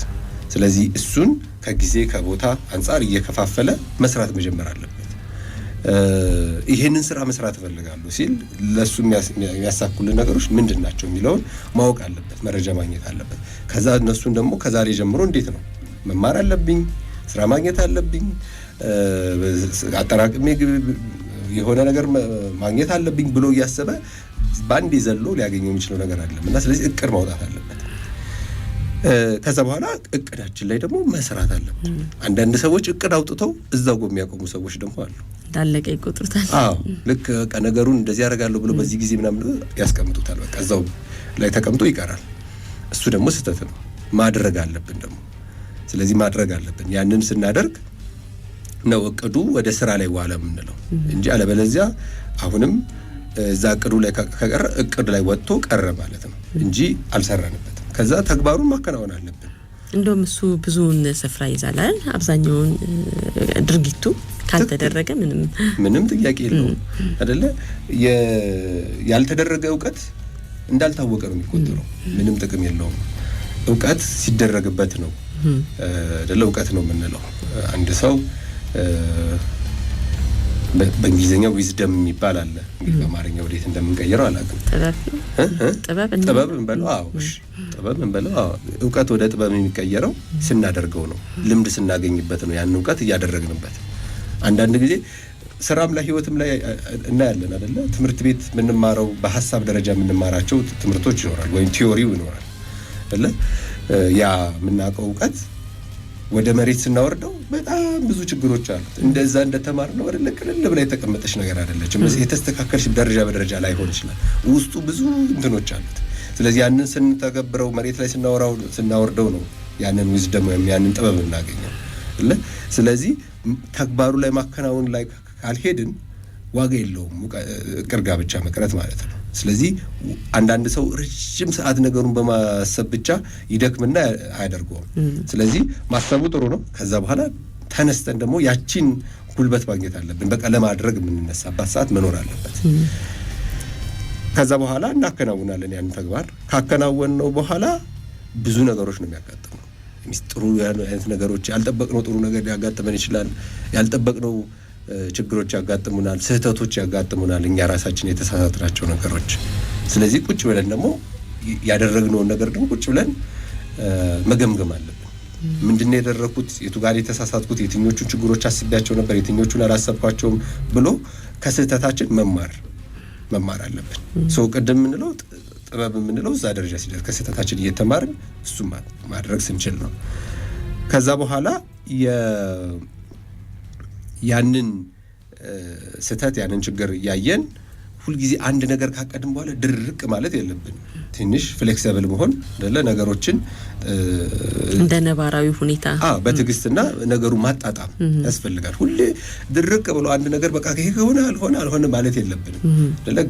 S3: ስለዚህ እሱን ከጊዜ ከቦታ አንፃር እየከፋፈለ መስራት መጀመር አለበት። ይሄንን ስራ መስራት እፈልጋለሁ ሲል ለሱ የሚያሳኩልን ነገሮች ምንድናቸው የሚለውን ማወቅ አለበት፣ መረጃ ማግኘት አለበት። ከዛ እነሱን ደግሞ ከዛሬ ጀምሮ እንዴት ነው መማር አለብኝ፣ ስራ ማግኘት አለብኝ፣ አጠራቅሜ የሆነ ነገር ማግኘት አለብኝ ብሎ እያሰበ ባንዴ ዘሎ ሊያገኘው የሚችለው ነገር አይደለም እና ስለዚህ እቅድ ማውጣት አለበት። ከዛ በኋላ እቅዳችን ላይ ደግሞ መስራት አለበት። አንዳንድ ሰዎች እቅድ አውጥተው እዛው ጎን የሚያቆሙ ሰዎች ደግሞ አሉ።
S1: ዳለቀ ይቆጥሩታል።
S3: አዎ ልክ ነገሩን እንደዚህ ያደርጋለሁ ብሎ በዚህ ጊዜ ምናምን ያስቀምጡታል። በቃ እዛው ላይ ተቀምጦ ይቀራል። እሱ ደግሞ ስህተት ነው። ማድረግ አለብን ደግሞ። ስለዚህ ማድረግ አለብን። ያንን ስናደርግ ነው እቅዱ ወደ ስራ ላይ ዋለ የምንለው እንጂ አለበለዚያ አሁንም እዛ እቅዱ ላይ ከቀረ እቅድ ላይ ወጥቶ ቀረ ማለት ነው እንጂ አልሰራንበትም። ከዛ ተግባሩን ማከናወን አለብን።
S1: እንደውም እሱ ብዙውን ስፍራ ይዛላል። አብዛኛውን ድርጊቱ ካልተደረገ ምንም ጥያቄ የለውም አይደለ? ያልተደረገ እውቀት እንዳልታወቀ ነው የሚቆጠረው። ምንም ጥቅም የለውም። እውቀት ሲደረግበት ነው አይደለ እውቀት ነው የምንለው። አንድ ሰው በእንግሊዝኛው ዊዝደም የሚባል አለ። እንግዲህ በአማርኛ ወዴት እንደምንቀይረው አላውቅም። ጥበብ እንበለው። አዎ ጥበብ እንበለው። አዎ እውቀት ወደ ጥበብ የሚቀየረው ስናደርገው ነው። ልምድ ስናገኝበት ነው። ያን እውቀት እያደረግንበት አንዳንድ ጊዜ ስራም ላይ ህይወትም ላይ እናያለን አይደለ? ትምህርት ቤት የምንማረው በሐሳብ ደረጃ የምንማራቸው ትምህርቶች ይኖራል ወይም ቲዮሪው ይኖራል አይደለ? ያ የምናውቀው እውቀት ወደ መሬት ስናወርደው በጣም ብዙ ችግሮች አሉት። እንደዛ እንደተማርነው አይደለ? ቅልል ብላ የተቀመጠች ነገር አይደለችም። የተስተካከለች ደረጃ በደረጃ ላይ ሆን ይችላል። ውስጡ ብዙ እንትኖች አሉት። ስለዚህ ያንን ስንተገብረው መሬት ላይ ስናወርደው ነው ያንን ዊዝደም ወይም ያንን ጥበብ እናገኘው አይደለ? ስለዚህ ተግባሩ ላይ ማከናወን ላይ ካልሄድን ዋጋ የለውም። እቅድ ጋር ብቻ መቅረት ማለት ነው። ስለዚህ አንዳንድ ሰው ረጅም ሰዓት ነገሩን በማሰብ ብቻ ይደክምና አያደርገውም። ስለዚህ ማሰቡ ጥሩ ነው። ከዛ በኋላ ተነስተን ደግሞ ያቺን ጉልበት ማግኘት አለብን። በቃ ለማድረግ የምንነሳባት ሰዓት መኖር አለበት። ከዛ በኋላ እናከናውናለን ያን ተግባር። ካከናወንነው በኋላ ብዙ ነገሮች ነው የሚያጋጥመው። ጥሩ አይነት ነገሮች ያልጠበቅነው ጥሩ ነገር ያጋጥመን ይችላል። ያልጠበቅነው ችግሮች ያጋጥሙናል፣ ስህተቶች ያጋጥሙናል፣ እኛ ራሳችን የተሳሳትናቸው ነገሮች። ስለዚህ ቁጭ ብለን ደግሞ ያደረግነውን ነገር ደግሞ ቁጭ ብለን መገምገም አለብን። ምንድነው ያደረኩት? የቱ ጋር የተሳሳትኩት? የትኞቹን ችግሮች አስቤያቸው ነበር? የትኞቹን አላሰብኳቸውም? ብሎ ከስህተታችን መማር አለብን። ሰው ቅድም የምንለው ጥበብ የምንለው እዛ ደረጃ ሲደርስ ከስህተታችን እየተማርን እሱ ማድረግ ስንችል ነው። ከዛ በኋላ ያንን ስህተት ያንን ችግር እያየን ሁልጊዜ አንድ ነገር ካቀድን በኋላ ድርቅ ማለት የለብን። ትንሽ ፍሌክሲብል መሆን ነገሮችን እንደ ነባራዊ ሁኔታ
S3: በትዕግስትና ነገሩ ማጣጣም ያስፈልጋል። ሁሌ ድርቅ ብሎ አንድ ነገር በቃ ይሄ ከሆነ አልሆነ ማለት የለብንም።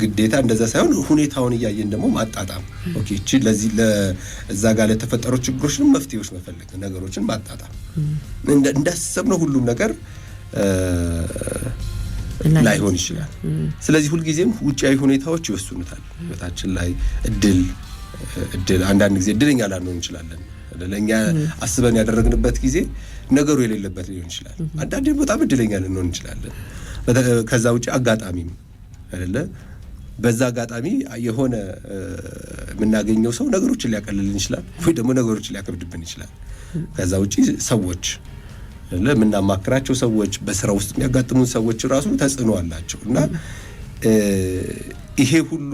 S3: ግዴታ እንደዛ ሳይሆን ሁኔታውን እያየን ደግሞ ማጣጣም። ኦኬ እቺ ለዚህ ለዛ ጋር ለተፈጠሩ ችግሮችንም መፍትሄዎች መፈለግ፣ ነገሮችን ማጣጣም። እንዳሰብነው ሁሉም ነገር ላይሆን ይችላል። ስለዚህ ሁልጊዜም ውጫዊ ሁኔታዎች ይወስኑታል ህይወታችን ላይ። እድል አንዳንድ ጊዜ እድለኛ ላንሆን እንችላለን። ለኛ አስበን ያደረግንበት ጊዜ ነገሩ የሌለበት ሊሆን ይችላል። አንዳንዴ በጣም እድለኛ ልንሆን እንችላለን። ከዛ ውጪ አጋጣሚም አይደለ? በዛ አጋጣሚ የሆነ የምናገኘው ሰው ነገሮችን ሊያቀልልን ይችላል ወይ ደግሞ ነገሮችን ሊያከብድብን ይችላል። ከዛ ውጪ ሰዎች ለምናማክራቸው ሰዎች በስራ ውስጥ የሚያጋጥሙን ሰዎች ራሱ ተጽዕኖ አላቸው እና ይሄ ሁሉ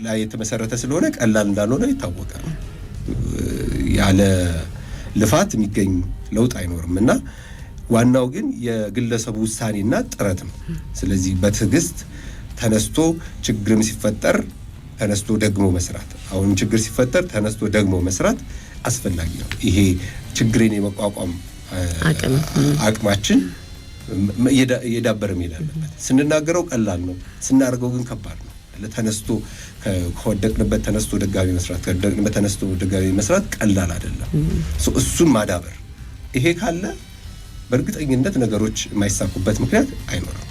S3: ላይ የተመሰረተ ስለሆነ ቀላል እንዳልሆነ ይታወቃል። ያለ ልፋት የሚገኝ ለውጥ አይኖርም እና ዋናው ግን የግለሰቡ ውሳኔና ጥረት ነው። ስለዚህ በትዕግስት ተነስቶ ችግርም ሲፈጠር ተነስቶ ደግሞ መስራት፣ አሁን ችግር ሲፈጠር ተነስቶ ደግሞ መስራት አስፈላጊ ነው። ይሄ ችግርን የመቋቋም አቅማችን እየዳበረ መሄድ አለበት። ስንናገረው ቀላል ነው፣ ስናደርገው ግን ከባድ ነው። ተነስቶ ከወደቅንበት ተነስቶ ደጋሚ መስራት ከወደቅንበት ተነስቶ ደጋሚ መስራት ቀላል አይደለም። እሱን ማዳበር ይሄ ካለ በእርግጠኝነት ነገሮች የማይሳኩበት ምክንያት አይኖርም።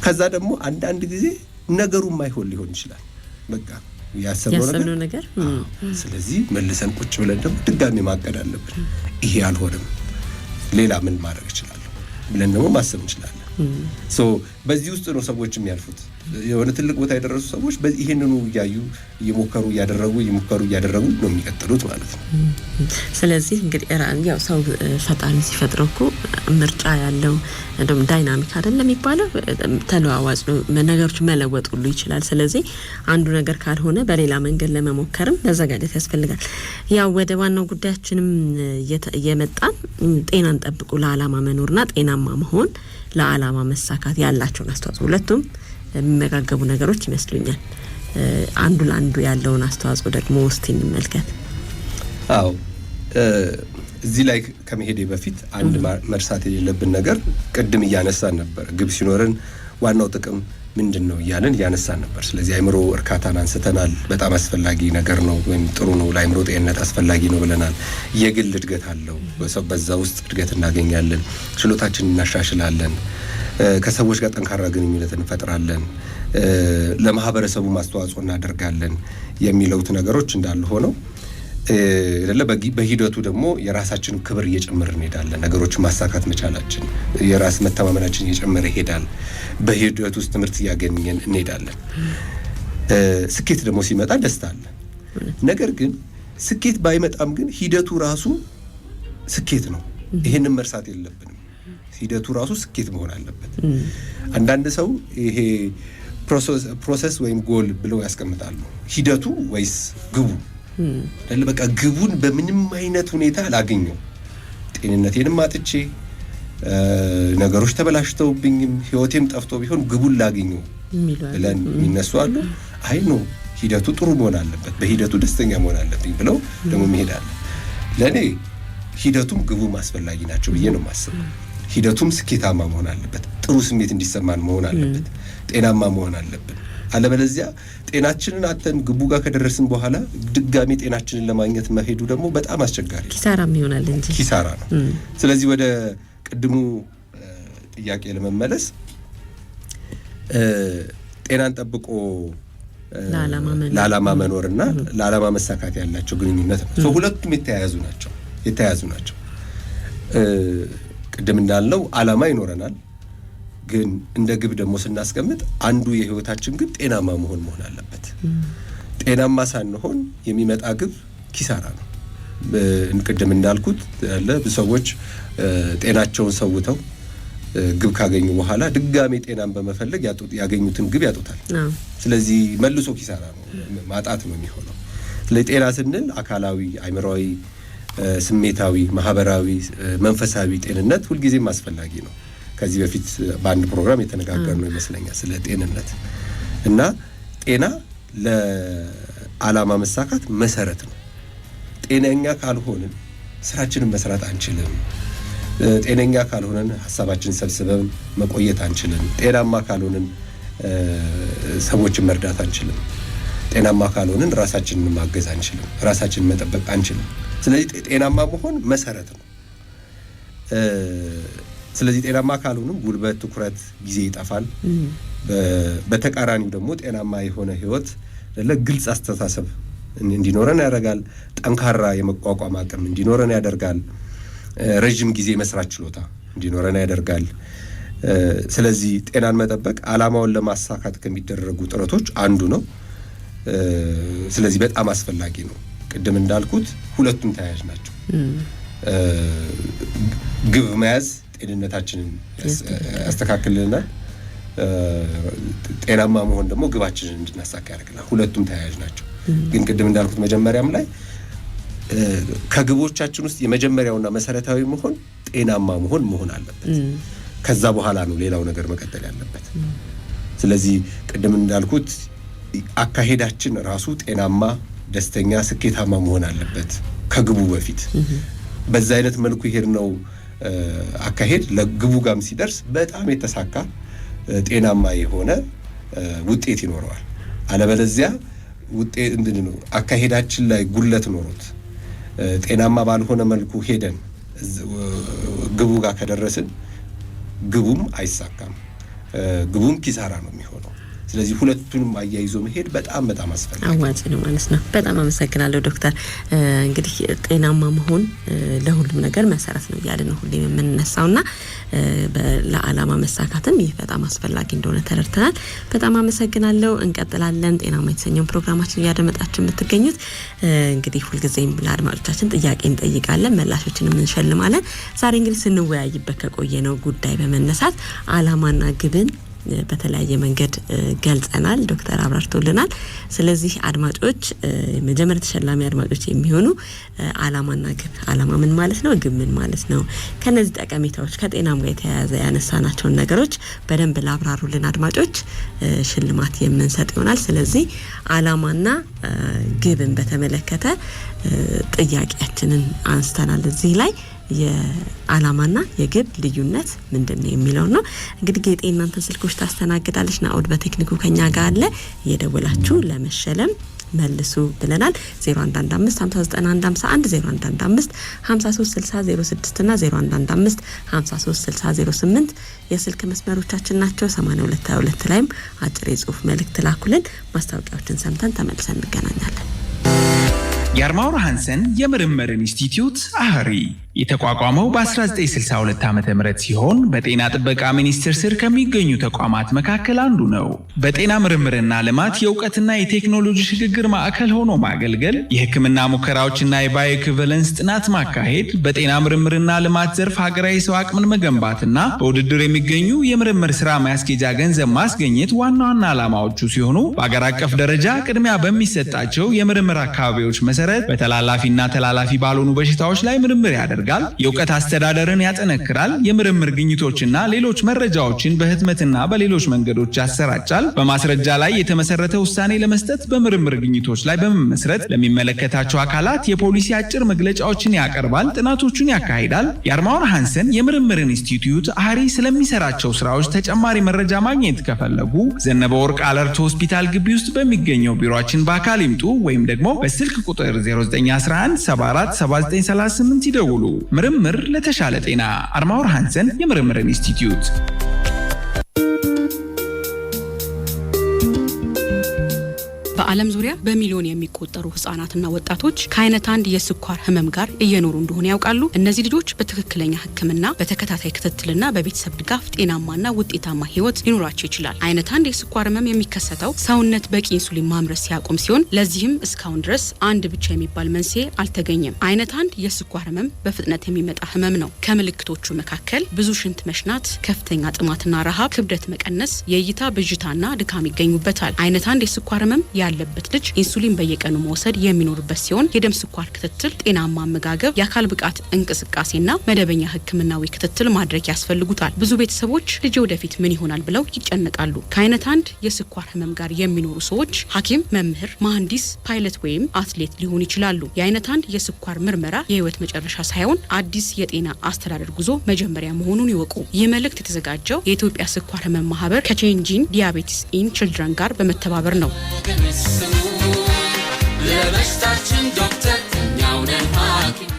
S3: ከዛ ደግሞ አንዳንድ ጊዜ ነገሩ የማይሆን ሊሆን ይችላል። በቃ ያሰብነው ነገር ስለዚህ መልሰን ቁጭ ብለን ደግሞ ድጋሚ ማቀድ አለብን። ይሄ አልሆነም ሌላ ምን ማድረግ እችላለሁ ብለን ደግሞ ማሰብ እንችላለን። በዚህ ውስጥ ነው ሰዎች የሚያልፉት። የሆነ ትልቅ ቦታ የደረሱ ሰዎች ይሄንኑ እያዩ እየሞከሩ እያደረጉ ነው የሚቀጥሉት ማለት ነው።
S1: ስለዚህ እንግዲህ ያው ሰው ፈጣሪ ሲፈጥረው እኮ ምርጫ ያለው እንደውም ዳይናሚክ አይደለም የሚባለው ተለዋዋጭ ነው። ነገሮች መለወጥ ሁሉ ይችላል። ስለዚህ አንዱ ነገር ካልሆነ በሌላ መንገድ ለመሞከርም መዘጋጀት ያስፈልጋል። ያው ወደ ዋናው ጉዳያችንም እየመጣን ጤናን ጠብቁ ለዓላማ መኖርና ጤናማ መሆን ለዓላማ መሳካት ያላቸውን አስተዋጽኦ ሁለቱም የሚመጋገቡ ነገሮች ይመስሉኛል። አንዱ ለአንዱ ያለውን አስተዋጽኦ ደግሞ እስቲ እንመልከት።
S3: አዎ እዚህ ላይ ከመሄዴ በፊት አንድ መርሳት የሌለብን ነገር ቅድም እያነሳን ነበር። ግብ ሲኖረን ዋናው ጥቅም ምንድነው እያነሳን ነበር። ስለዚህ አእምሮ እርካታን አንስተናል። በጣም አስፈላጊ ነገር ነው ወይም ጥሩ ነው፣ ለአእምሮ ጤንነት አስፈላጊ ነው ብለናል። የግል እድገት አለው። በዛ ውስጥ እድገት እናገኛለን፣ ችሎታችንን እናሻሽላለን፣ ከሰዎች ጋር ጠንካራ ግንኙነት እንፈጥራለን፣ ለማህበረሰቡ አስተዋጽኦ እናደርጋለን የሚሉት ነገሮች እንዳሉ ሆነው በሂደቱ ደግሞ የራሳችን ክብር እየጨመረ እንሄዳለን። ነገሮችን ማሳካት መቻላችን የራስ መተማመናችን እየጨመረ ይሄዳል። በሂደቱ ውስጥ ትምህርት እያገኘን እንሄዳለን። ስኬት ደግሞ ሲመጣ ደስታ አለ። ነገር ግን ስኬት ባይመጣም ግን ሂደቱ ራሱ ስኬት ነው። ይሄንን መርሳት የለብንም። ሂደቱ ራሱ ስኬት መሆን አለበት። አንዳንድ ሰው ይሄ ፕሮሰስ ወይም ጎል ብለው ያስቀምጣሉ። ሂደቱ ወይስ ግቡ? በቃ ግቡን በምንም አይነት ሁኔታ ላገኘው፣ ጤንነቴንም አጥቼ ነገሮች ተበላሽተውብኝም ህይወቴም ጠፍቶ ቢሆን ግቡን ላገኘው ብለን የሚነሱ አሉ። አይ ነው ሂደቱ ጥሩ መሆን አለበት፣ በሂደቱ ደስተኛ መሆን አለብኝ ብለው ደግሞ መሄድ አለ። ለእኔ ሂደቱም ግቡም አስፈላጊ ናቸው ብዬ ነው የማስበው። ሂደቱም ስኬታማ መሆን አለበት፣ ጥሩ ስሜት እንዲሰማን መሆን አለበት፣ ጤናማ መሆን አለብን። አለበለዚያ ጤናችንን አተን ግቡ ጋር ከደረስን በኋላ ድጋሚ ጤናችንን ለማግኘት መሄዱ ደግሞ በጣም አስቸጋሪ ኪሳራም ይሆናል እንጂ ኪሳራ ነው። ስለዚህ ወደ ቅድሙ ጥያቄ ለመመለስ ጤናን ጠብቆ ለዓላማ መኖርና ለዓላማ መሳካት ያላቸው ግንኙነት ነው። ሁለቱም የተያያዙ ናቸው። ቅድም እንዳልነው ዓላማ ይኖረናል፣ ግን እንደ ግብ ደግሞ ስናስቀምጥ አንዱ የህይወታችን ግብ ጤናማ መሆን አለበት። ጤናማ ሳንሆን የሚመጣ ግብ ኪሳራ ነው። ቅድም እንዳልኩት ሰዎች ጤናቸውን ሰውተው ግብ ካገኙ በኋላ ድጋሜ ጤናን በመፈለግ ያገኙትን ግብ ያጡታል። ስለዚህ መልሶ ኪሳራ ነው፣ ማጣት ነው የሚሆነው። ስለዚህ ጤና ስንል አካላዊ፣ አእምሮአዊ፣ ስሜታዊ፣ ማህበራዊ፣ መንፈሳዊ ጤንነት ሁልጊዜም አስፈላጊ ነው። ከዚህ በፊት በአንድ ፕሮግራም የተነጋገርነው ይመስለኛል ስለ ጤንነት እና ጤና ለዓላማ መሳካት መሰረት ነው። ጤነኛ ካልሆንን ስራችንን መስራት አንችልም። ጤነኛ ካልሆነን ሀሳባችንን ሰብስበን መቆየት አንችልም። ጤናማ ካልሆነን ሰዎችን መርዳት አንችልም። ጤናማ ካልሆነን ራሳችንን ማገዝ አንችልም። ራሳችንን መጠበቅ አንችልም። ስለዚህ ጤናማ መሆን መሰረት ነው። ስለዚህ ጤናማ ካልሆንም ጉልበት፣ ትኩረት፣ ጊዜ ይጠፋል። በተቃራኒው ደግሞ ጤናማ የሆነ ህይወት ለግልጽ አስተሳሰብ እንዲኖረን ያደርጋል። ጠንካራ የመቋቋም አቅም እንዲኖረን ያደርጋል። ረጅም ጊዜ መስራት ችሎታ እንዲኖረን ያደርጋል። ስለዚህ ጤናን መጠበቅ ዓላማውን ለማሳካት ከሚደረጉ ጥረቶች አንዱ ነው። ስለዚህ በጣም አስፈላጊ ነው። ቅድም እንዳልኩት ሁለቱም ተያያዥ ናቸው። ግብ መያዝ ጤንነታችንን ያስተካክልልናል። ጤናማ መሆን ደግሞ ግባችንን እንድናሳካ ያደርግናል። ሁለቱም ተያያዥ ናቸው። ግን ቅድም እንዳልኩት መጀመሪያም ላይ ከግቦቻችን ውስጥ የመጀመሪያውና መሰረታዊ መሆን ጤናማ መሆን አለበት። ከዛ በኋላ ነው ሌላው ነገር መቀጠል ያለበት። ስለዚህ ቅድም እንዳልኩት አካሄዳችን ራሱ ጤናማ፣ ደስተኛ፣ ስኬታማ መሆን አለበት ከግቡ በፊት። በዛ አይነት መልኩ ይሄድ ነው አካሄድ ለግቡ ጋም ሲደርስ በጣም የተሳካ ጤናማ የሆነ ውጤት ይኖረዋል። አለበለዚያ ውጤት እንድንነው አካሄዳችን ላይ ጉለት ኖሮት ጤናማ ባልሆነ መልኩ ሄደን ግቡ ጋር ከደረስን ግቡም አይሳካም፣ ግቡም ኪሳራ ነው የሚሆነው። ስለዚህ ሁለቱንም አያይዞ መሄድ በጣም በጣም አስፈላጊ
S1: አዋጭ ነው ማለት ነው። በጣም አመሰግናለሁ ዶክተር። እንግዲህ ጤናማ መሆን ለሁሉም ነገር መሰረት ነው እያልን ነው ሁሌም የምንነሳውና ለዓላማ መሳካትም ይህ በጣም አስፈላጊ እንደሆነ ተረድተናል። በጣም አመሰግናለሁ። እንቀጥላለን። ጤናማ የተሰኘውን ፕሮግራማችን እያደመጣችሁ የምትገኙት እንግዲህ ሁልጊዜም ለአድማጮቻችን ጥያቄ እንጠይቃለን፣ ምላሾችንም እንሸልማለን። ዛሬ እንግዲህ ስንወያይበት ከቆየነው ጉዳይ በመነሳት ዓላማና ግብን በተለያየ መንገድ ገልጸናል፣ ዶክተር አብራርቶልናል። ስለዚህ አድማጮች መጀመሪያ ተሸላሚ አድማጮች የሚሆኑ ዓላማና ግብ፣ ዓላማ ምን ማለት ነው፣ ግብ ምን ማለት ነው፣ ከነዚህ ጠቀሜታዎች ከጤናም ጋር የተያያዘ ያነሳናቸውን ነገሮች በደንብ ላብራሩልን አድማጮች ሽልማት የምንሰጥ ይሆናል። ስለዚህ ዓላማና ግብን በተመለከተ ጥያቄያችንን አንስተናል። እዚህ ላይ የዓላማና የግብ ልዩነት ምንድነው የሚለው ነው። እንግዲህ ጌጤ እናንተን ስልኮች ታስተናግዳለች፣ ናኦድ በቴክኒኩ ከኛ ጋር አለ። እየደወላችሁ ለመሸለም መልሱ ብለናል። 0115591151 0115536006 እና 0115536008 የስልክ መስመሮቻችን ናቸው። 8222 ላይም አጭር የጽሁፍ መልእክት ላኩልን። ማስታወቂያዎችን ሰምተን ተመልሰን እንገናኛለን።
S4: የአርማውር ሃንሰን የምርምር ኢንስቲትዩት አህሪ የተቋቋመው በ1962 ዓ.ም ሲሆን በጤና ጥበቃ ሚኒስቴር ስር ከሚገኙ ተቋማት መካከል አንዱ ነው። በጤና ምርምርና ልማት የእውቀትና የቴክኖሎጂ ሽግግር ማዕከል ሆኖ ማገልገል፣ የሕክምና ሙከራዎችና የባዮኢኩቫለንስ ጥናት ማካሄድ፣ በጤና ምርምርና ልማት ዘርፍ ሀገራዊ ሰው አቅምን መገንባትና በውድድር የሚገኙ የምርምር ስራ ማስኬጃ ገንዘብ ማስገኘት ዋና ዋና ዓላማዎቹ ሲሆኑ በአገር አቀፍ ደረጃ ቅድሚያ በሚሰጣቸው የምርምር አካባቢዎች መሰረት በተላላፊና ተላላፊ ባልሆኑ በሽታዎች ላይ ምርምር ያደርጋል። የእውቀት አስተዳደርን ያጠነክራል። የምርምር ግኝቶችና ሌሎች መረጃዎችን በህትመትና በሌሎች መንገዶች ያሰራጫል። በማስረጃ ላይ የተመሰረተ ውሳኔ ለመስጠት በምርምር ግኝቶች ላይ በመመስረት ለሚመለከታቸው አካላት የፖሊሲ አጭር መግለጫዎችን ያቀርባል፣ ጥናቶችን ያካሂዳል። የአርማውር ሃንሰን የምርምር ኢንስቲትዩት አህሪ ስለሚሰራቸው ስራዎች ተጨማሪ መረጃ ማግኘት ከፈለጉ ዘነበ ወርቅ አለርት ሆስፒታል ግቢ ውስጥ በሚገኘው ቢሮአችን በአካል ይምጡ ወይም ደግሞ በስልክ ቁጥር 0911747938 ይደውሉ። ምርምር ለተሻለ ጤና። አርማውር ሃንሰን የምርምር ኢንስቲትዩት።
S5: በዓለም ዙሪያ በሚሊዮን የሚቆጠሩ ህጻናትና ወጣቶች ከአይነት አንድ የስኳር ህመም ጋር እየኖሩ እንደሆነ ያውቃሉ? እነዚህ ልጆች በትክክለኛ ሕክምና በተከታታይ ክትትልና በቤተሰብ ድጋፍ ጤናማና ውጤታማ ህይወት ሊኖራቸው ይችላል። አይነት አንድ የስኳር ህመም የሚከሰተው ሰውነት በቂ ኢንሱሊን ማምረት ሲያቆም ሲሆን ለዚህም እስካሁን ድረስ አንድ ብቻ የሚባል መንስኤ አልተገኘም። አይነት አንድ የስኳር ህመም በፍጥነት የሚመጣ ህመም ነው። ከምልክቶቹ መካከል ብዙ ሽንት መሽናት፣ ከፍተኛ ጥማትና ረሃብ፣ ክብደት መቀነስ፣ የእይታ ብዥታና ድካም ይገኙበታል። አይነት አንድ የስኳር ህመም ያለበት ልጅ ኢንሱሊን በየቀኑ መውሰድ የሚኖርበት ሲሆን የደም ስኳር ክትትል፣ ጤናማ አመጋገብ፣ የአካል ብቃት እንቅስቃሴና መደበኛ ህክምናዊ ክትትል ማድረግ ያስፈልጉታል። ብዙ ቤተሰቦች ልጅ ወደፊት ምን ይሆናል ብለው ይጨነቃሉ። ከአይነት አንድ የስኳር ህመም ጋር የሚኖሩ ሰዎች ሐኪም፣ መምህር፣ መሐንዲስ፣ ፓይለት ወይም አትሌት ሊሆኑ ይችላሉ። የአይነት አንድ የስኳር ምርመራ የህይወት መጨረሻ ሳይሆን አዲስ የጤና አስተዳደር ጉዞ መጀመሪያ መሆኑን ይወቁ። ይህ መልእክት የተዘጋጀው የኢትዮጵያ ስኳር ህመም ማህበር ከቼንጂንግ ዲያቤቲስ ኢን ችልድረን ጋር በመተባበር ነው። ለበሽታችን ዶክተር እኛው ነን ሐኪም።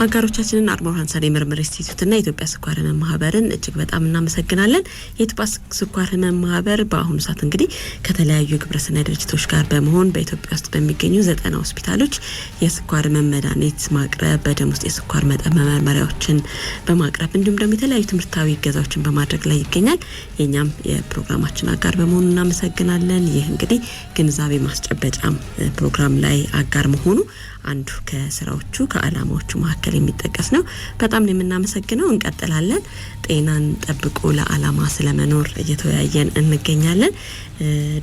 S1: አጋሮቻችንን አርማውር ሃንሰን የምርምር ኢንስቲትዩትና የኢትዮጵያ ስኳር ህመም ማህበርን እጅግ በጣም እናመሰግናለን። የኢትዮጵያ ስኳር ህመም ማህበር በአሁኑ ሰዓት እንግዲህ ከተለያዩ የግብረሰናይ ድርጅቶች ጋር በመሆን በኢትዮጵያ ውስጥ በሚገኙ 90 ሆስፒታሎች የስኳር ህመም መድኃኒት ማቅረብ፣ በደም ውስጥ የስኳር መጠን መመርመሪያዎችን በማቅረብ እንዲሁም ደግሞ የተለያዩ ትምህርታዊ እገዛዎችን በማድረግ ላይ ይገኛል። የኛም የፕሮግራማችን አጋር በመሆኑ እናመሰግናለን። ይህ እንግዲህ ግንዛቤ ማስጨበጫም ፕሮግራም ላይ አጋር መሆኑ አንዱ ከስራዎቹ ከዓላማዎቹ መካከል የሚጠቀስ ነው። በጣም ነው የምናመሰግነው። እንቀጥላለን። ጤናን ጠብቆ ለዓላማ ስለመኖር እየተወያየን እንገኛለን።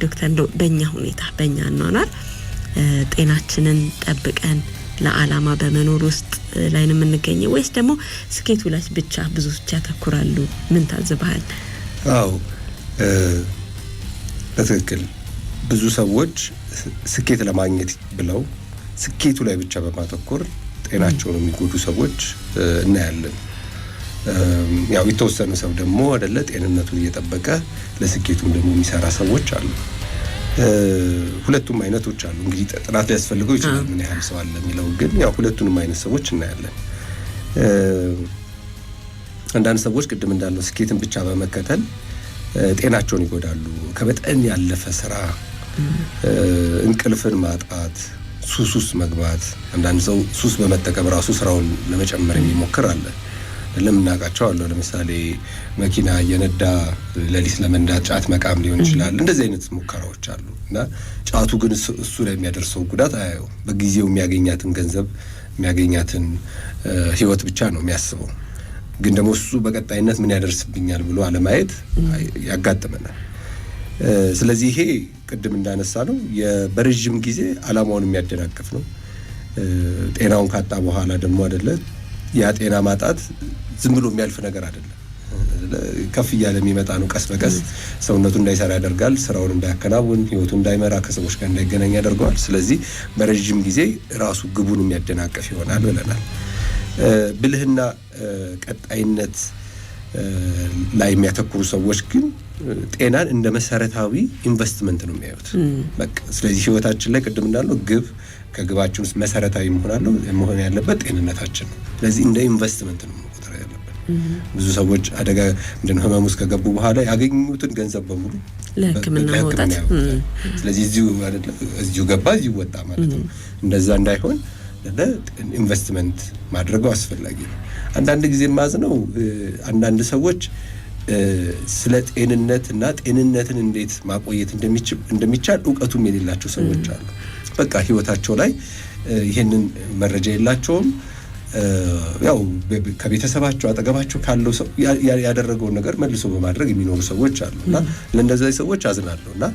S1: ዶክተር እንደው በእኛ ሁኔታ በእኛ አኗኗር ጤናችንን ጠብቀን ለዓላማ በመኖር ውስጥ ላይ ነው የምንገኘው ወይስ ደግሞ ስኬቱ ላይ ብቻ ብዙዎች ያተኩራሉ? ምን ታዝበሃል?
S3: አዎ በትክክል ብዙ ሰዎች ስኬት ለማግኘት ብለው ስኬቱ ላይ ብቻ በማተኮር ጤናቸውን የሚጎዱ ሰዎች እናያለን። ያው የተወሰነ ሰው ደግሞ አይደለ ጤንነቱን እየጠበቀ ለስኬቱም ደግሞ የሚሰራ ሰዎች አሉ። ሁለቱም አይነቶች አሉ። እንግዲህ ጥናት ሊያስፈልገው ይችላል ምን ያህል ሰው አለ የሚለው፣ ግን ያው ሁለቱንም አይነት ሰዎች እናያለን። አንዳንድ ሰዎች ቅድም እንዳለው ስኬትን ብቻ በመከተል ጤናቸውን ይጎዳሉ። ከመጠን ያለፈ ስራ፣ እንቅልፍን ማጣት፣ ሱስ መግባት። አንዳንድ ሰው ሱስ በመጠቀም ራሱ ስራውን ለመጨመር የሚሞክር አለ። ለምናውቃቸው አሉ። ለምሳሌ መኪና እየነዳ ሌሊት ለመንዳት ጫት መቃም ሊሆን ይችላል። እንደዚህ አይነት ሙከራዎች አሉ እና ጫቱ ግን እሱ ላይ የሚያደርሰው ጉዳት አያየው። በጊዜው የሚያገኛትን ገንዘብ የሚያገኛትን ህይወት ብቻ ነው የሚያስበው። ግን ደግሞ እሱ በቀጣይነት ምን ያደርስብኛል ብሎ አለማየት ያጋጥመናል። ስለዚህ ይሄ ቅድም እንዳነሳ ነው በረጅም ጊዜ አላማውን የሚያደናቅፍ ነው። ጤናውን ካጣ በኋላ ደግሞ አይደለ ያ ጤና ማጣት ዝም ብሎ የሚያልፍ ነገር አይደለም። ከፍ እያለ የሚመጣ ነው። ቀስ በቀስ ሰውነቱ እንዳይሰራ ያደርጋል። ስራውን እንዳያከናውን፣ ህይወቱ እንዳይመራ፣ ከሰዎች ጋር እንዳይገናኝ ያደርገዋል። ስለዚህ በረጅም ጊዜ ራሱ ግቡን የሚያደናቅፍ ይሆናል ብለናል። ብልህና ቀጣይነት ላይ የሚያተኩሩ ሰዎች ግን ጤናን እንደ መሰረታዊ ኢንቨስትመንት ነው የሚያዩት። በቃ ስለዚህ ህይወታችን ላይ ቅድም እንዳለው ከግባችን ውስጥ መሰረታዊ መሆን ያለበት ጤንነታችን ነው። ስለዚህ እንደ ኢንቨስትመንት ነው መቆጠር ያለበት። ብዙ ሰዎች አደጋ ህመም ውስጥ ከገቡ በኋላ ያገኙትን ገንዘብ በሙሉ
S1: ለሕክምና ማውጣት።
S3: ስለዚህ እዚሁ ገባ እዚሁ ወጣ ማለት ነው። እንደዛ እንዳይሆን ኢንቨስትመንት ማድረጉ አስፈላጊ ነው። አንዳንድ ጊዜ ማዝነው አንዳንድ ሰዎች ስለ ጤንነትና ጤንነትን እንዴት ማቆየት እንደሚቻል እውቀቱም የሌላቸው ሰዎች አሉ። በቃ ህይወታቸው ላይ ይሄንን መረጃ የላቸውም። ያው ከቤተሰባቸው አጠገባቸው ካለው ሰው ያደረገውን ነገር መልሶ በማድረግ የሚኖሩ ሰዎች አሉና ለእነዚህ ሰዎች አዝናለሁና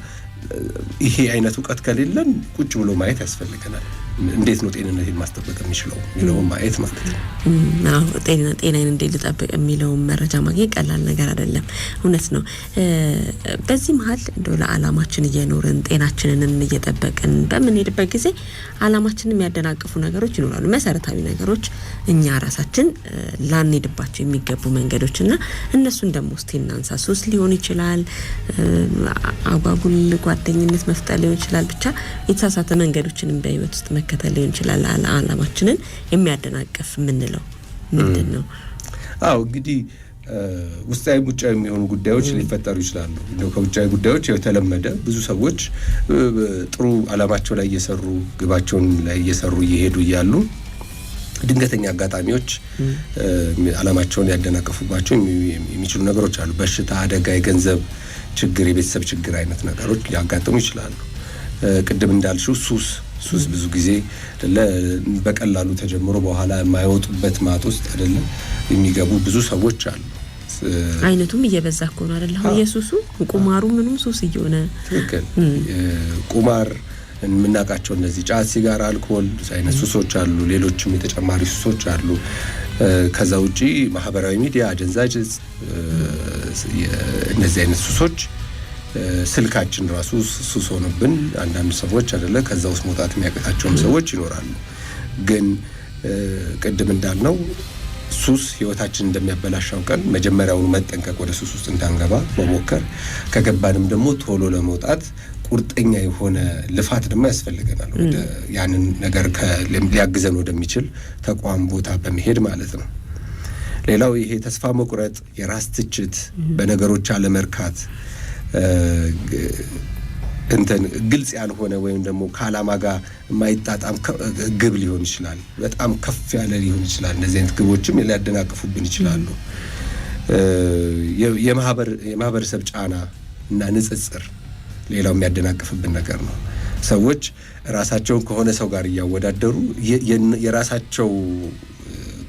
S3: ይሄ አይነት እውቀት ከሌለን ቁጭ ብሎ ማየት ያስፈልገናል። እንዴት ነው ጤንነቴን ማስጠበቅ የሚችለው የሚለውን ማየት ማለት ነው።
S1: አዎ ጤናዬን እንዴት ልጠብቅ የሚለውን መረጃ ማግኘት ቀላል ነገር አይደለም። እውነት ነው። በዚህ መሀል እንደው ለዓላማችን እየኖርን ጤናችንን እየጠበቅን በምንሄድበት ጊዜ ዓላማችንን የሚያደናቅፉ ነገሮች ይኖራሉ። መሰረታዊ ነገሮች እኛ ራሳችን ላንሄድባቸው የሚገቡ መንገዶችና እነሱን ደግሞ እስቲ እናንሳ። ሱስ ሊሆን ይችላል፣ አጓጉል ጓደኝነት መፍጠር ሊሆን ይችላል። ብቻ የተሳሳተ መንገዶችንም በህይወት ውስጥ መከተል ሊሆን ይችላል። ዓላማችንን የሚያደናቅፍ የምንለው ምንድን ነው?
S3: አዎ እንግዲህ ውስጣዊ ውጫዊ የሚሆኑ ጉዳዮች ሊፈጠሩ ይችላሉ። እንደው ከውጫዊ ጉዳዮች የተለመደ ብዙ ሰዎች ጥሩ ዓላማቸው ላይ እየሰሩ ግባቸውን ላይ እየሰሩ እየሄዱ እያሉ ድንገተኛ አጋጣሚዎች ዓላማቸውን ያደናቀፉባቸው የሚችሉ ነገሮች አሉ። በሽታ፣ አደጋ፣ የገንዘብ ችግር፣ የቤተሰብ ችግር አይነት ነገሮች ሊያጋጥሙ ይችላሉ። ቅድም እንዳልሽው ሱስ ብዙ ጊዜ በቀላሉ ተጀምሮ በኋላ የማይወጡበት ማጥ ውስጥ አይደለም የሚገቡ ብዙ ሰዎች አሉ።
S1: አይነቱም እየበዛ እኮ ነው አይደል? አሁን የሱሱ ቁማሩ ምንም ሱስ እየሆነ
S3: ትክክል። ቁማር የምናውቃቸው እነዚህ ጫት፣ ሲጋራ፣ አልኮል አይነት ሱሶች አሉ። ሌሎችም የተጨማሪ ሱሶች አሉ። ከዛ ውጪ ማህበራዊ ሚዲያ፣ አደንዛዥ እነዚህ አይነት ሱሶች ስልካችን ራሱ ሱስ ሆነብን አንዳንድ ሰዎች አይደለ ከዛ ውስጥ መውጣት የሚያቀታቸውም ሰዎች ይኖራሉ። ግን ቅድም እንዳልነው ሱስ ህይወታችን እንደሚያበላሻው ቀን መጀመሪያውኑ መጠንቀቅ፣ ወደ ሱስ ውስጥ እንዳንገባ መሞከር፣ ከገባንም ደግሞ ቶሎ ለመውጣት ቁርጠኛ የሆነ ልፋት ደግሞ ያስፈልገናል። ወደ ያንን ነገር ሊያግዘን ወደሚችል ተቋም ቦታ በመሄድ ማለት ነው። ሌላው ይሄ ተስፋ መቁረጥ፣ የራስ ትችት፣ በነገሮች አለመርካት፣ ግልጽ ያልሆነ ወይም ደግሞ ከዓላማ ጋር የማይጣጣም ግብ ሊሆን ይችላል። በጣም ከፍ ያለ ሊሆን ይችላል። እነዚህ አይነት ግቦችም ሊያደናቅፉብን ይችላሉ። የማህበረሰብ ጫና እና ንጽጽር ሌላው የሚያደናቅፍብን ነገር ነው። ሰዎች ራሳቸውን ከሆነ ሰው ጋር እያወዳደሩ የራሳቸው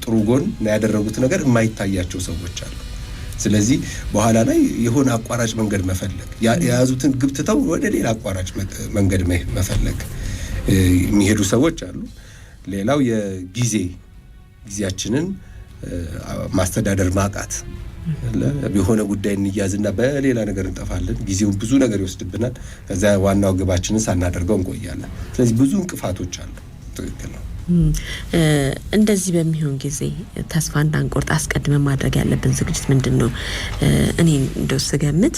S3: ጥሩ ጎን እና ያደረጉት ነገር የማይታያቸው ሰዎች አሉ። ስለዚህ በኋላ ላይ የሆነ አቋራጭ መንገድ መፈለግ፣ የያዙትን ግብ ትተው ወደ ሌላ አቋራጭ መንገድ መፈለግ የሚሄዱ ሰዎች አሉ። ሌላው ጊዜያችንን ማስተዳደር ማቃት፣ የሆነ ጉዳይ እንያዝና በሌላ ነገር እንጠፋለን። ጊዜውን ብዙ ነገር ይወስድብናል። ከዛ ዋናው ግባችንን ሳናደርገው እንቆያለን። ስለዚህ ብዙ እንቅፋቶች አሉ። ትክክል ነው።
S1: እንደዚህ በሚሆን ጊዜ ተስፋ እንዳንቆርጥ አስቀድመን ማድረግ ያለብን ዝግጅት ምንድነው? እኔ እንደው ስገምት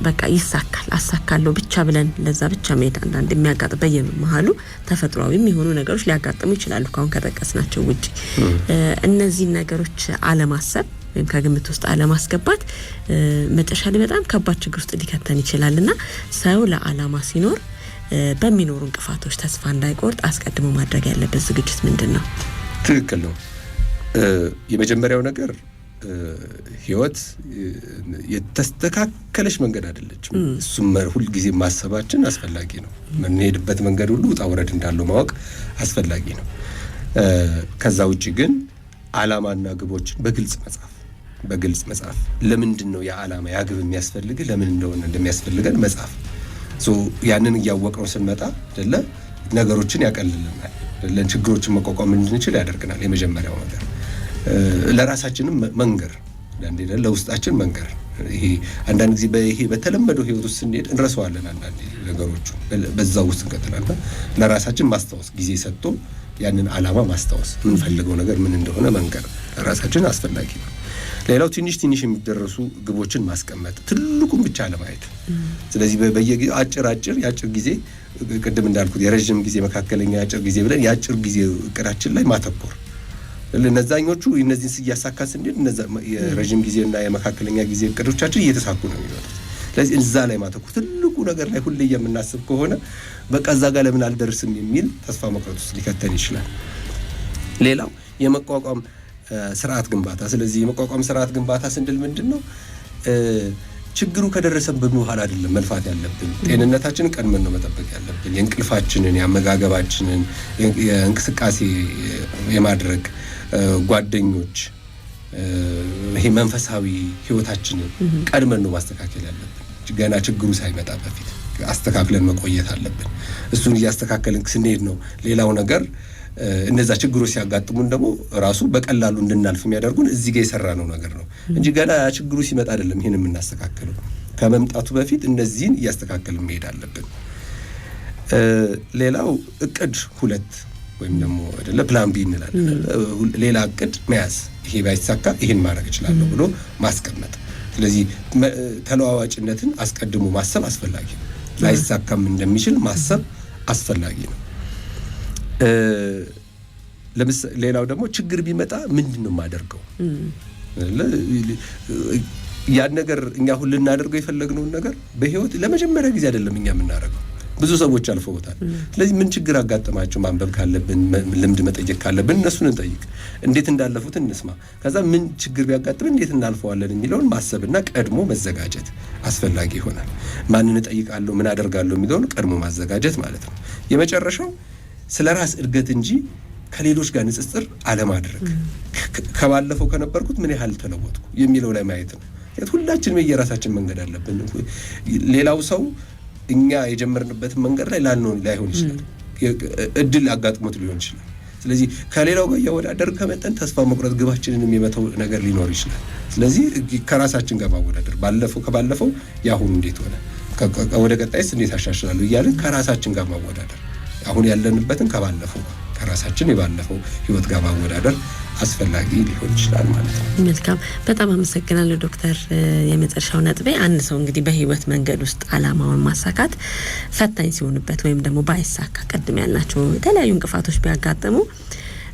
S1: በቃ ይሳካል አሳካለው ብቻ ብለን ለዛ ብቻ መሄድ አንዳንድ የሚያጋጥም በየመሃሉ ተፈጥሯዊ የሚሆኑ ነገሮች ሊያጋጥሙ ይችላሉ ካሁን ከጠቀስናቸው ውጪ እነዚህ ነገሮች አለማሰብ ወይም ከግምት ውስጥ አለማስገባት መጨረሻ ላይ በጣም ከባድ ችግር ውስጥ ሊከተን ይችላልና ሰው ለዓላማ ሲኖር በሚኖሩ እንቅፋቶች ተስፋ እንዳይቆርጥ አስቀድሞ ማድረግ ያለበት ዝግጅት ምንድነው?
S3: ትክክል ነው። የመጀመሪያው ነገር ህይወት የተስተካከለች መንገድ አይደለችም። እሱም ሁሉ ጊዜ ማሰባችን አስፈላጊ ነው። የምንሄድበት መንገድ ሁሉ ውጣ ውረድ እንዳለው ማወቅ አስፈላጊ ነው። ከዛ ውጪ ግን ዓላማና ግቦችን በግልጽ መጻፍ ለምንድን ነው የዓላማ ያግብ የሚያስፈልግ ለምን እንደሆነ እንደሚያስፈልገን መጻፍ ያንን እያወቀው ስንመጣ አይደለ ነገሮችን ያቀልልናል አይደለ ችግሮችን መቋቋም እንድንችል ያደርገናል። የመጀመሪያው ነገር ለራሳችንም መንገር ለውስጣችን መንገር ይሄ አንዳንድ ጊዜ በይሄ በተለመደው ህይወት ውስጥ ስንሄድ እንረሳዋለን። አንዳንድ ነገሮች በዛው ውስጥ እንቀጥላለን። ለራሳችን ማስታወስ ጊዜ ሰጥቶ ያንን ዓላማ ማስታወስ የምንፈልገው ነገር ምን እንደሆነ መንገር ለራሳችን አስፈላጊ ነው። ሌላው ትንሽ የሚደረሱ ግቦችን ማስቀመጥ ትልቁን ብቻ ለማየት ስለዚህ በየጊዜው የአጭር ጊዜ ቅድም እንዳልኩት የረጅም ጊዜ መካከለኛ የአጭር ጊዜ ብለን የአጭር ጊዜ እቅዳችን ላይ ማተኮር ለነዛኞቹ እነዚህን ሲያሳካስ እንዴ እነዛ የረጅም ጊዜና የመካከለኛ ጊዜ እቅዶቻችን እየተሳኩ ነው የሚሆነው። ስለዚህ እዛ ላይ ማተኮር ትልቁ ነገር ላይ ሁሌ የምናስብ ከሆነ በቃ እዛ ጋር ለምን አልደርስም የሚል ተስፋ መቁረጥ ውስጥ ሊከተን ይችላል። ሌላው የመቋቋም ስርዓት ግንባታ። ስለዚህ የመቋቋም ስርዓት ግንባታ ስንል ምንድነው? ችግሩ ከደረሰብን በኋላ አይደለም መልፋት ያለብን። ጤንነታችንን ቀድመን ነው መጠበቅ ያለብን። የእንቅልፋችንን፣ የአመጋገባችንን፣ የእንቅስቃሴ የማድረግ ጓደኞች ይሄ መንፈሳዊ ህይወታችንን ቀድመን ነው ማስተካከል ያለብን። ገና ችግሩ ሳይመጣ በፊት አስተካክለን መቆየት አለብን። እሱን እያስተካከልን ስንሄድ ነው ሌላው ነገር እነዛ ችግሮች ሲያጋጥሙን ደግሞ ራሱ በቀላሉ እንድናልፍ የሚያደርጉን እዚህ ጋር የሰራነው ነገር ነው እንጂ ገና ችግሩ ሲመጣ አይደለም ይሄን የምናስተካክለው። ከመምጣቱ በፊት እነዚህን እያስተካከልን መሄድ አለብን። ሌላው እቅድ 2 ወይም ደግሞ አይደለ ፕላን ቢ እንላለን። ሌላ እቅድ መያዝ ይሄ ባይሳካ ይሄን ማድረግ እችላለሁ ብሎ ማስቀመጥ። ስለዚህ ተለዋዋጭነትን አስቀድሞ ማሰብ አስፈላጊ ነው። ላይሳካም እንደሚችል ማሰብ አስፈላጊ ነው። ሌላው ደግሞ ችግር ቢመጣ ምንድነው የማደርገው? ያን ነገር እኛ ሁሉ ልናደርገው የፈለግነውን ነገር በህይወት ለመጀመሪያ ጊዜ አይደለም እኛ የምናደርገው። ብዙ ሰዎች አልፈውታል። ስለዚህ ምን ችግር አጋጠማቸው ማንበብ ካለብን ልምድ መጠየቅ ካለብን እነሱን እንጠይቅ፣ እንዴት እንዳለፉት እንስማ። ከዛ ምን ችግር ቢያጋጥም እንዴት እናልፈዋለን የሚለውን ማሰብና ቀድሞ መዘጋጀት አስፈላጊ ይሆናል። ማንን እጠይቃለሁ ምን አደርጋለሁ የሚለውን ቀድሞ ማዘጋጀት ማለት ነው። የመጨረሻው ስለ ራስ እድገት እንጂ ከሌሎች ጋር ንጽጽር አለማድረግ። ከባለፈው ከነበርኩት ምን ያህል ተለወጥኩ የሚለው ላይ ማየት ነው። ሁላችንም የራሳችን መንገድ አለብን። ሌላው ሰው እኛ የጀመርንበት መንገድ ላይ ላይሆን ይችላል። እድል አጋጥሞት ሊሆን ይችላል። ስለዚህ ከሌላው ጋር ያወዳደር ከመጠን ተስፋ መቁረጥ ግባችንንም የመተው ነገር ሊኖር ይችላል። ስለዚህ ከራሳችን ጋር ማወዳደር ከባለፈው ያሁን እንዴት ሆነ ወደ ቀጣይስ እንዴት አሻሽላለሁ እያልን ከራሳችን ጋር ማወዳደር አሁን ያለንበትን ከባለፈው ከራሳችን የባለፈው ህይወት ጋር ማወዳደር አስፈላጊ ሊሆን ይችላል ማለት ነው።
S1: መልካም፣ በጣም አመሰግናለሁ ዶክተር። የመጨረሻው ነጥቤ አንድ ሰው እንግዲህ በህይወት መንገድ ውስጥ አላማውን ማሳካት ፈታኝ ሲሆንበት ወይም ደግሞ ባይሳካ ቀድም ያልናቸው የተለያዩ እንቅፋቶች ቢያጋጥሙ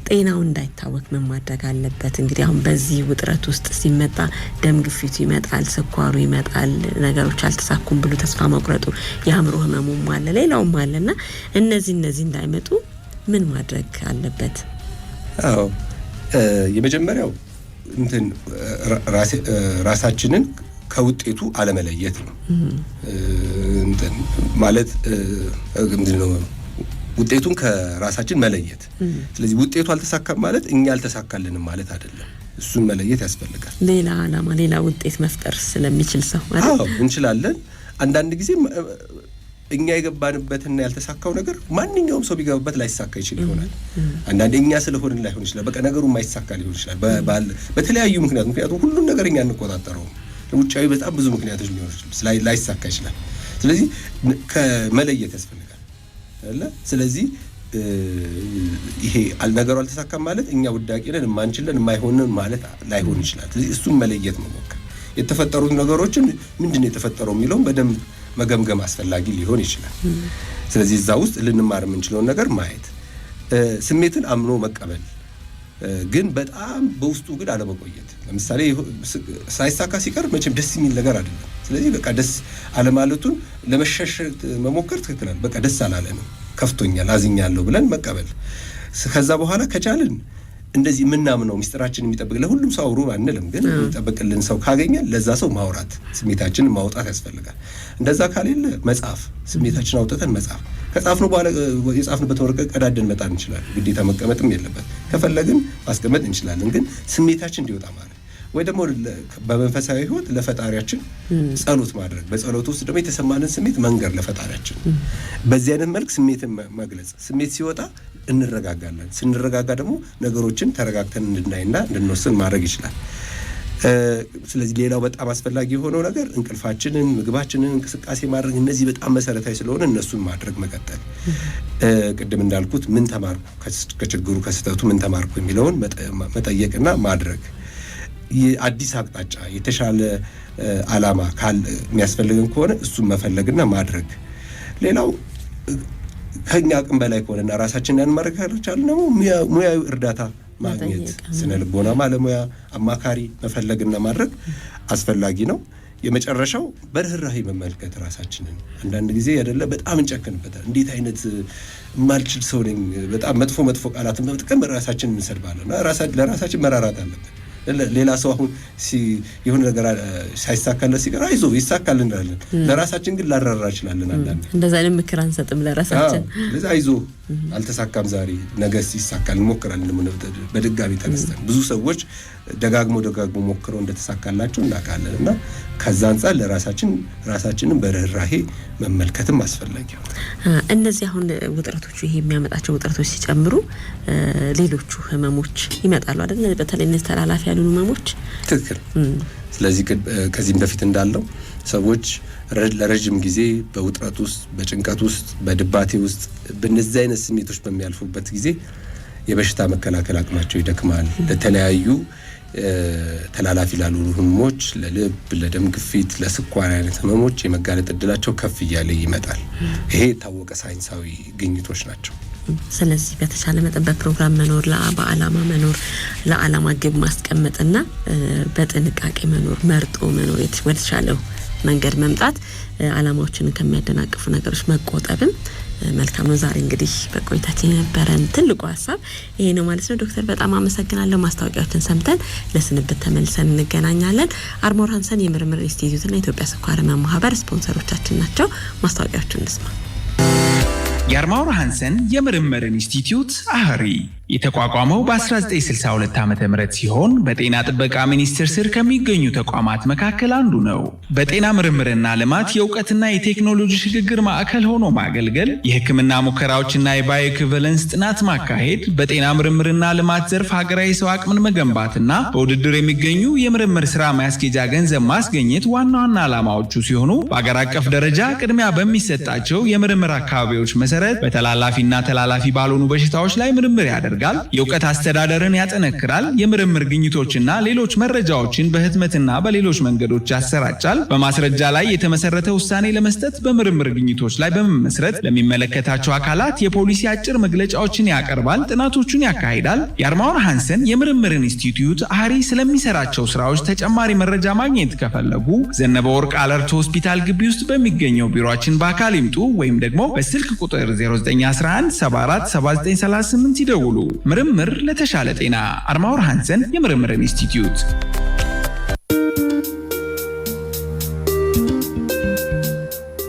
S1: ጤናው እንዳይታወክ ምን ማድረግ አለበት? እንግዲህ አሁን በዚህ ውጥረት ውስጥ ሲመጣ ደም ግፊቱ ይመጣል፣ ስኳሩ ይመጣል፣ ነገሮች አልተሳኩም ብሎ ተስፋ መቁረጡ፣ የአእምሮ ህመሙም አለ፣ ሌላውም አለና እነዚህ እንዳይመጡ ምን ማድረግ አለበት?
S3: አዎ የመጀመሪያው ራሳችንን ከውጤቱ አለመለየት ነው። ማለት ምንድነው ውጤቱን ከራሳችን መለየት። ስለዚህ ውጤቱ አልተሳካም ማለት እኛ አልተሳካልንም ማለት አይደለም። እሱን መለየት ያስፈልጋል። ሌላ
S1: ዓላማ ሌላ ውጤት መፍጠር ስለሚችል ሰው ማለት
S3: አዎ እንችላለን። አንዳንድ ጊዜ እኛ የገባንበትና ያልተሳካው ነገር ማንኛውም ሰው ቢገባበት ላይሳካ ይችል ይሆናል። አንዳንድ እኛ ስለሆንን ላይሆን ይችላል። በቃ ነገሩ የማይሳካ ሊሆን ይችላል በተለያዩ ምክንያቱም ሁሉን ነገር እኛ እንቆጣጠረው። ውጫዊ በጣም ብዙ ምክንያቶች ሊሆኑ ይችላል ላይሳካ ይችላል። ስለዚህ ከመለየት ያስፈልጋል አይደል? ስለዚህ ይሄ ነገሩ አልተሳካም ማለት እኛ ውዳቂ ነን ማንችለን የማይሆንን ማለት ላይሆን ይችላል። ስለዚህ እሱን መለየት መሞከር የተፈጠሩት ነገሮችን ምንድነው የተፈጠረው የሚለውን በደንብ መገምገም አስፈላጊ ሊሆን ይችላል። ስለዚህ እዛ ውስጥ ልንማር የምንችለውን ነገር ማየት፣ ስሜትን አምኖ መቀበል ግን በጣም በውስጡ ግን አለመቆየት። ለምሳሌ ሳይሳካ ሲቀር መቼም ደስ የሚል ነገር አይደለም። ስለዚህ በቃ ደስ አለማለቱን ለመሸሸት መሞከር ትክክል አይደለም። በቃ ደስ አላለንም፣ ከፍቶኛል፣ አዝኛለሁ ብለን መቀበል። ከዛ በኋላ ከቻልን እንደዚህ የምናምነው ሚስጥራችንን የሚጠብቅ ለሁሉም ሰው አውሩ አንልም፣ ግን የሚጠብቅልን ሰው ካገኘን ለዛ ሰው ማውራት፣ ስሜታችንን ማውጣት ያስፈልጋል። እንደዛ ካሌለ መጻፍ፣ ስሜታችንን አውጥተን መጻፍ። ከጻፍነው በኋላ የጻፍንበት ወረቀት ቀዳደን መጣን እንችላለን። ግዴታ መቀመጥም የለበት። ከፈለግን ማስቀመጥ እንችላለን፣ ግን ስሜታችን እንዲወጣ ማለት ወይ ደግሞ በመንፈሳዊ ሕይወት ለፈጣሪያችን ጸሎት ማድረግ፣ በጸሎት ውስጥ ደግሞ የተሰማንን ስሜት መንገር ለፈጣሪያችን። በዚህ አይነት መልክ ስሜትን መግለጽ። ስሜት ሲወጣ እንረጋጋለን። ስንረጋጋ ደግሞ ነገሮችን ተረጋግተን እንድናይና እንድንወስን ማድረግ ይችላል። ስለዚህ ሌላው በጣም አስፈላጊ የሆነው ነገር እንቅልፋችንን፣ ምግባችንን፣ እንቅስቃሴ ማድረግ፣ እነዚህ በጣም መሰረታዊ ስለሆነ እነሱን ማድረግ መቀጠል። ቅድም እንዳልኩት ምን ተማርኩ ከችግሩ ከስህተቱ ምን ተማርኩ የሚለውን መጠየቅና ማድረግ። አዲስ አቅጣጫ የተሻለ ዓላማ የሚያስፈልገን ከሆነ እሱን መፈለግና ማድረግ። ሌላው ከኛ አቅም በላይ ከሆነና ራሳችንን ያን ማድረግ ካልቻልን ደግሞ ሙያዊ እርዳታ ማግኘት፣ ስነ ልቦና ባለሙያ አማካሪ መፈለግና ማድረግ አስፈላጊ ነው። የመጨረሻው በርህራሄ መመልከት ራሳችንን። አንዳንድ ጊዜ አይደለ በጣም እንጨክንበታል። እንዴት አይነት ማልችል ሰው ነኝ፣ በጣም መጥፎ ቃላትን በመጥቀም ራሳችንን እንሰድባለን። ለራሳችን መራራት አለብን። ሌላ ሰው አሁን የሆነ ነገር ሳይሳካለት ሲቀር አይዞ ይሳካል እንላለን። ለራሳችን ግን ላራራ እንችላለን። አንዳንዴ
S1: እንደዛ አይነት ምክር አንሰጥም ለራሳችን።
S3: ስለዚህ አይዞ አልተሳካም ዛሬ ነገ ይሳካል እንሞክራለን። በድጋሚ ተነስተን ብዙ ሰዎች ደጋግሞ ሞክረው እንደተሳካላቸው እናውቃለን። እና ከዛ አንጻር ራሳችንን በርህራሄ መመልከትም አስፈላጊ ነው።
S1: እነዚህ አሁን ውጥረቶቹ ይሄ የሚያመጣቸው ውጥረቶች ሲጨምሩ ሌሎቹ ህመሞች ይመጣሉ አይደል? በተለይ እነዚህ ተላላፊ ያሉ ህመሞች። ትክክል። ስለዚህ ከዚህም በፊት እንዳለው ሰዎች ለረጅም ጊዜ በውጥረት ውስጥ፣ በጭንቀት ውስጥ፣ በድባቴ ውስጥ በእነዚህ አይነት ስሜቶች በሚያልፉበት ጊዜ የበሽታ መከላከል አቅማቸው ይደክማል። ለተለያዩ ተላላፊ ላሉ ህመሞች፣ ለልብ፣ ለደም ግፊት፣ ለስኳር አይነት ህመሞች የመጋለጥ እድላቸው ከፍ እያለ ይመጣል። ይሄ የታወቀ ሳይንሳዊ ግኝቶች ናቸው። ስለዚህ በተቻለ መጠን በፕሮግራም መኖር፣ በአላማ መኖር፣ ለአላማ ግብ ማስቀመጥና በጥንቃቄ መኖር፣ መርጦ መኖር፣ ወደተሻለው መንገድ መምጣት፣ አላማዎችን ከሚያደናቅፉ ነገሮች መቆጠብም መልካም ነው። ዛሬ እንግዲህ በቆይታችን የነበረን ትልቁ ሀሳብ ይሄ ነው ማለት ነው። ዶክተር በጣም አመሰግናለሁ። ማስታወቂያዎችን ሰምተን ለስንብት ተመልሰን እንገናኛለን። አርሞር ሃንሰን የምርምር ኢንስቲትዩትና የኢትዮጵያ ስኳር ህመም ማህበር ስፖንሰሮቻችን ናቸው። ማስታወቂያዎችን እንስማ።
S4: የአርሞር ሃንሰን የምርምር ኢንስቲትዩት አህሪ የተቋቋመው በ1962 ዓ.ም ሲሆን በጤና ጥበቃ ሚኒስቴር ስር ከሚገኙ ተቋማት መካከል አንዱ ነው። በጤና ምርምርና ልማት የእውቀትና የቴክኖሎጂ ሽግግር ማዕከል ሆኖ ማገልገል፣ የህክምና ሙከራዎችና የባዮኢኩቫለንስ ጥናት ማካሄድ፣ በጤና ምርምርና ልማት ዘርፍ ሀገራዊ ሰው አቅምን መገንባትና በውድድር የሚገኙ የምርምር ስራ ማስኬጃ ገንዘብ ማስገኘት ዋና ዋና ዓላማዎቹ ሲሆኑ በአገር አቀፍ ደረጃ ቅድሚያ በሚሰጣቸው የምርምር አካባቢዎች መሰረት በተላላፊና ተላላፊ ባልሆኑ በሽታዎች ላይ ምርምር ያደርጋል። የእውቀት አስተዳደርን ያጠነክራል። የምርምር ግኝቶችና ሌሎች መረጃዎችን በህትመትና በሌሎች መንገዶች ያሰራጫል። በማስረጃ ላይ የተመሰረተ ውሳኔ ለመስጠት በምርምር ግኝቶች ላይ በመመስረት ለሚመለከታቸው አካላት የፖሊሲ አጭር መግለጫዎችን ያቀርባል፣ ጥናቶቹን ያካሂዳል። የአርሞር ሃንሰን የምርምር ኢንስቲትዩት አህሪ ስለሚሰራቸው ስራዎች ተጨማሪ መረጃ ማግኘት ከፈለጉ ዘነበ ወርቅ አለርት ሆስፒታል ግቢ ውስጥ በሚገኘው ቢሮአችን በአካል ይምጡ ወይም ደግሞ በስልክ ቁጥር 0911 74 7938 ይደውሉ። ምርምር ለተሻለ ጤና። አርሞር ሃንሰን የምርምር ኢንስቲትዩት።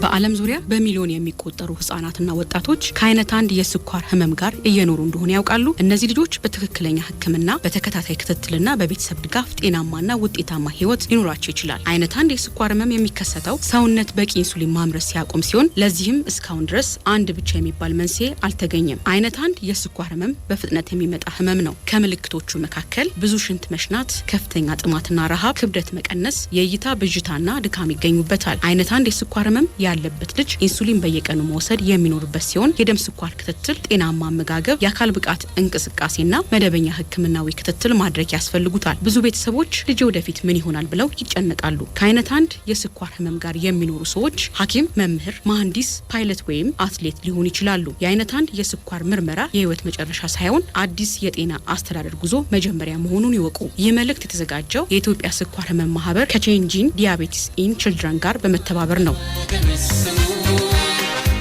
S5: በዓለም ዙሪያ በሚሊዮን የሚቆጠሩ ህጻናትና ወጣቶች ከአይነት አንድ የስኳር ህመም ጋር እየኖሩ እንደሆነ ያውቃሉ? እነዚህ ልጆች በትክክለኛ ሕክምና በተከታታይ ክትትልና በቤተሰብ ድጋፍ ጤናማና ውጤታማ ህይወት ሊኖራቸው ይችላል። አይነት አንድ የስኳር ህመም የሚከሰተው ሰውነት በቂ ኢንሱሊን ማምረት ሲያቆም ሲሆን ለዚህም እስካሁን ድረስ አንድ ብቻ የሚባል መንስኤ አልተገኘም። አይነት አንድ የስኳር ህመም በፍጥነት የሚመጣ ህመም ነው። ከምልክቶቹ መካከል ብዙ ሽንት መሽናት፣ ከፍተኛ ጥማትና ረሃብ፣ ክብደት መቀነስ፣ የእይታ ብዥታና ድካም ይገኙበታል። አይነት አንድ የስኳር ህመም ያለ ያለበት ልጅ ኢንሱሊን በየቀኑ መውሰድ የሚኖርበት ሲሆን የደም ስኳር ክትትል፣ ጤናማ አመጋገብ፣ የአካል ብቃት እንቅስቃሴና መደበኛ ሕክምናዊ ክትትል ማድረግ ያስፈልጉታል። ብዙ ቤተሰቦች ልጅ ወደፊት ምን ይሆናል ብለው ይጨነቃሉ። ከአይነት 1 የስኳር ህመም ጋር የሚኖሩ ሰዎች ሐኪም፣ መምህር፣ መሐንዲስ፣ ፓይለት ወይም አትሌት ሊሆኑ ይችላሉ። የአይነት 1 የስኳር ምርመራ የህይወት መጨረሻ ሳይሆን አዲስ የጤና አስተዳደር ጉዞ መጀመሪያ መሆኑን ይወቁ። ይህ መልእክት የተዘጋጀው የኢትዮጵያ ስኳር ህመም ማህበር ከቼንጂንግ ዲያቤቲስ ኢን ችልድረን ጋር በመተባበር ነው።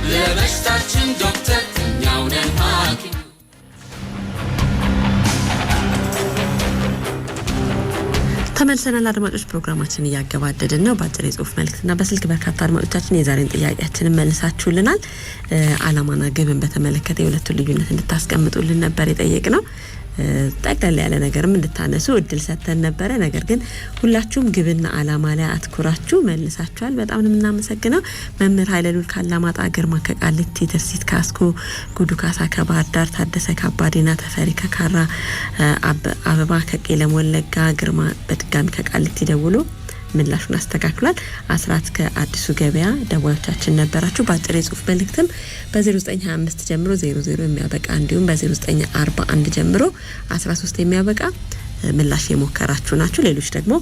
S5: ለበሽታችን ዶክተር እኛው ነን ሐኪም።
S1: ተመልሰናል አድማጮች፣ ፕሮግራማችን እያገባደድን ነው። በአጭር የጽሁፍ መልእክትና በስልክ በርካታ አድማጮቻችን የዛሬን ጥያቄያችንን መልሳችሁልናል። አላማና ግብን በተመለከተ የሁለቱን ልዩነት እንድታስቀምጡልን ነበር የጠየቅነው። ጠቅለል ያለ ነገርም እንድታነሱ እድል ሰጥተን ነበረ። ነገር ግን ሁላችሁም ግብና አላማ ላይ አትኩራችሁ መልሳችኋል። በጣም ነው የምናመሰግነው። መምህር ኃይለሉል ካላማጣ፣ ግርማ ከቃሊቲ፣ ትርሲት ካስኮ፣ ጉዱ ካሳ ከባህር ዳር፣ ታደሰ ካባዲና፣ ተፈሪ ከካራ፣ አበባ ከቄለም ወለጋ፣ ግርማ በድጋሚ ከቃሊቲ ደውሎ ምላሹን አስተካክሏል። አስራት ከአዲሱ ገበያ ደዋዮቻችን ነበራችሁ። በአጭር የጽሁፍ መልእክትም በ0925 ጀምሮ 00 የሚያበቃ እንዲሁም በ0941 ጀምሮ 13 የሚያበቃ ምላሽ የሞከራችሁ ናችሁ። ሌሎች ደግሞ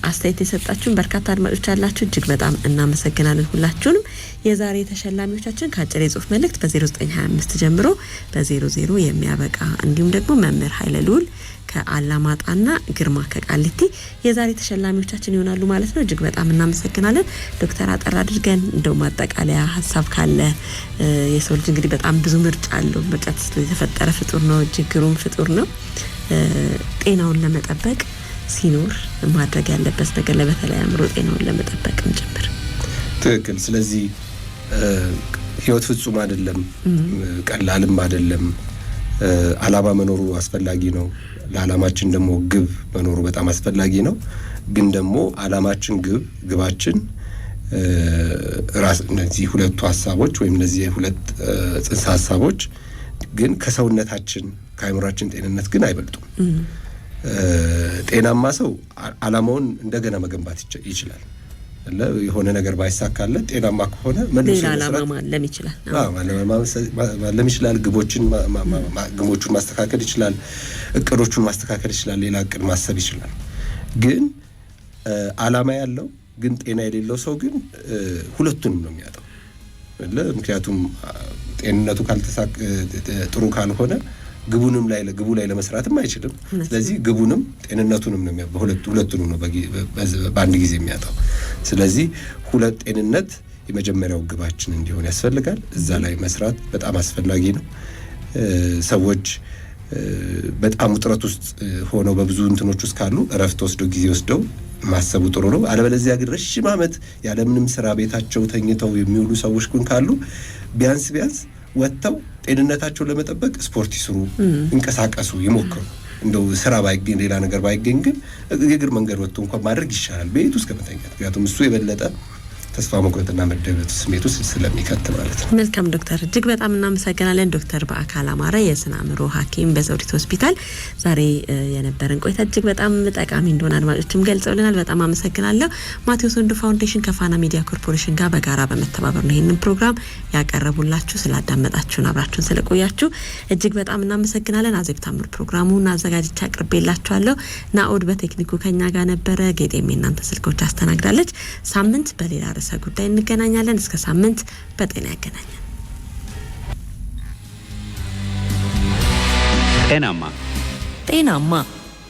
S1: አስተያየት የሰጣችሁን በርካታ አድማጮች አላችሁ። እጅግ በጣም እናመሰግናለን ሁላችሁንም። የዛሬ ተሸላሚዎቻችን ከአጭር የጽሁፍ መልእክት በ0925 ጀምሮ በ00 የሚያበቃ እንዲሁም ደግሞ መምህር ኃይለሉል ከአላማጣና ግርማ ከቃሊቲ የዛሬ ተሸላሚዎቻችን ይሆናሉ ማለት ነው። እጅግ በጣም እናመሰግናለን። ዶክተር አጠር አድርገን እንደው ማጠቃለያ ሀሳብ ካለ። የሰው ልጅ እንግዲህ በጣም ብዙ ምርጫ አለው። ምርጫ የተፈጠረ ፍጡር ነው፣ ችግሩም ፍጡር ነው። ጤናውን ለመጠበቅ ሲኖር ማድረግ ያለበት ነገር ለበተለይ አእምሮ ጤናውን ለመጠበቅም ጭምር
S3: ትክክል። ስለዚህ ህይወት ፍጹም አይደለም፣ ቀላልም አይደለም። አላማ መኖሩ አስፈላጊ ነው። ለአላማችን ደግሞ ግብ መኖሩ በጣም አስፈላጊ ነው። ግን ደግሞ አላማችን ግባችን ራስ እነዚህ ሁለቱ ሀሳቦች ወይም እነዚህ ሁለት ጽንሰ ሀሳቦች ግን ከሰውነታችን ከአእምሯችን ጤንነት ግን አይበልጡም። ጤናማ ሰው አላማውን እንደገና መገንባት ይችላል። የሆነ ነገር ባይሳካለት ጤናማ ከሆነ
S1: ሌላ አላማ ማለም ይችላል።
S3: ማለም ይችላል። ግቦቹን ማስተካከል ይችላል። እቅዶቹን ማስተካከል ይችላል። ሌላ እቅድ ማሰብ ይችላል። ግን አላማ ያለው ግን ጤና የሌለው ሰው ግን ሁለቱንም ነው የሚያጣው። ምክንያቱም ጤንነቱ ጥሩ ካልሆነ ግቡ ላይ ለመስራትም አይችልም። ስለዚህ ግቡንም ጤንነቱንም ነው ሁለቱንም ነው በአንድ ጊዜ የሚያጣው። ስለዚህ ጤንነት የመጀመሪያው ግባችን እንዲሆን ያስፈልጋል። እዛ ላይ መስራት በጣም አስፈላጊ ነው። ሰዎች በጣም ውጥረት ውስጥ ሆነው በብዙ እንትኖች ውስጥ ካሉ እረፍት ወስደው ጊዜ ወስደው ማሰቡ ጥሩ ነው። አለበለዚያ ግን ረጅም ዓመት ያለምንም ስራ ቤታቸው ተኝተው የሚውሉ ሰዎች ግን ካሉ ቢያንስ ወጥተው ጤንነታቸውን ለመጠበቅ ስፖርት ይስሩ፣ እንቀሳቀሱ፣ ይሞክሩ። እንደው ስራ ባይገኝ ሌላ ነገር ባይገኝ ግን የእግር መንገድ ወጥቶ እንኳን ማድረግ ይሻላል ቤት ውስጥ ከመተኛት። ምክንያቱም እሱ የበለጠ ተስፋ መቁረጥና መደበት ስሜት ውስጥ ስለሚከት ማለት ነው።
S1: መልካም ዶክተር፣ እጅግ በጣም እናመሰግናለን። ዶክተር በአካል አማረ የስነ አእምሮ ሐኪም በዘውዲቱ ሆስፒታል ዛሬ የነበረን ቆይታ እጅግ በጣም ጠቃሚ እንደሆነ አድማጮችም ገልጸውልናል። በጣም አመሰግናለሁ። ማቴዎስ ወንዱ ፋውንዴሽን ከፋና ሚዲያ ኮርፖሬሽን ጋር በጋራ በመተባበር ነው ይህንን ፕሮግራም ያቀረቡላችሁ። ስላዳመጣችሁን አብራችሁን ስለቆያችሁ እጅግ በጣም እናመሰግናለን። አዜብ ታምር ፕሮግራሙን አዘጋጅቻ አቅርቤላችኋለሁ። ናኦድ በቴክኒኩ ከኛ ጋር ነበረ። ጌጤም እናንተ ስልኮች አስተናግዳለች። ሳምንት በሌላ ርዕሰ ጉዳይ እንገናኛለን። እስከ ሳምንት በጤና ያገናኛል።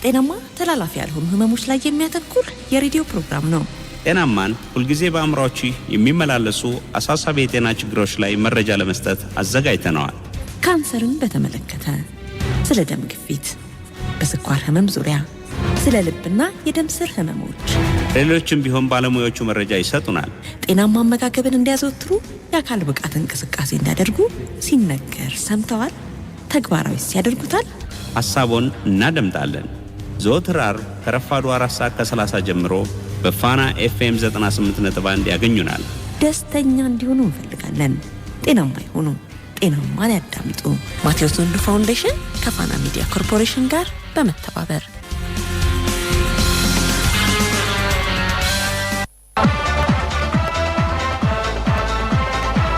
S6: ጤናማ ተላላፊ ያልሆኑ ህመሞች ላይ የሚያተኩር የሬዲዮ ፕሮግራም ነው።
S2: ጤናማን ሁልጊዜ በአእምሮአችሁ የሚመላለሱ አሳሳቢ የጤና ችግሮች ላይ መረጃ ለመስጠት አዘጋጅተነዋል።
S6: ካንሰርን በተመለከተ፣ ስለ ደም ግፊት፣ በስኳር ህመም ዙሪያ፣ ስለ ልብና የደም ስር ህመሞች፣
S2: ሌሎችም ቢሆን ባለሙያዎቹ መረጃ ይሰጡናል።
S6: ጤናማ አመጋገብን እንዲያዘወትሩ፣ የአካል ብቃት እንቅስቃሴ እንዲያደርጉ ሲነገር ሰምተዋል? ተግባራዊስ ያደርጉታል?
S2: ሐሳቦን እናደምጣለን። ዘወትር ዓርብ ከረፋዱ 4:30 ጀምሮ በፋና ኤፍኤም 98.1 ያገኙናል።
S6: ደስተኛ እንዲሆኑ እንፈልጋለን። ጤናማ ይሁኑ፣ ጤናማን ያዳምጡ። ማቴዎስ ወንዱ ፋውንዴሽን ከፋና ሚዲያ ኮርፖሬሽን ጋር በመተባበር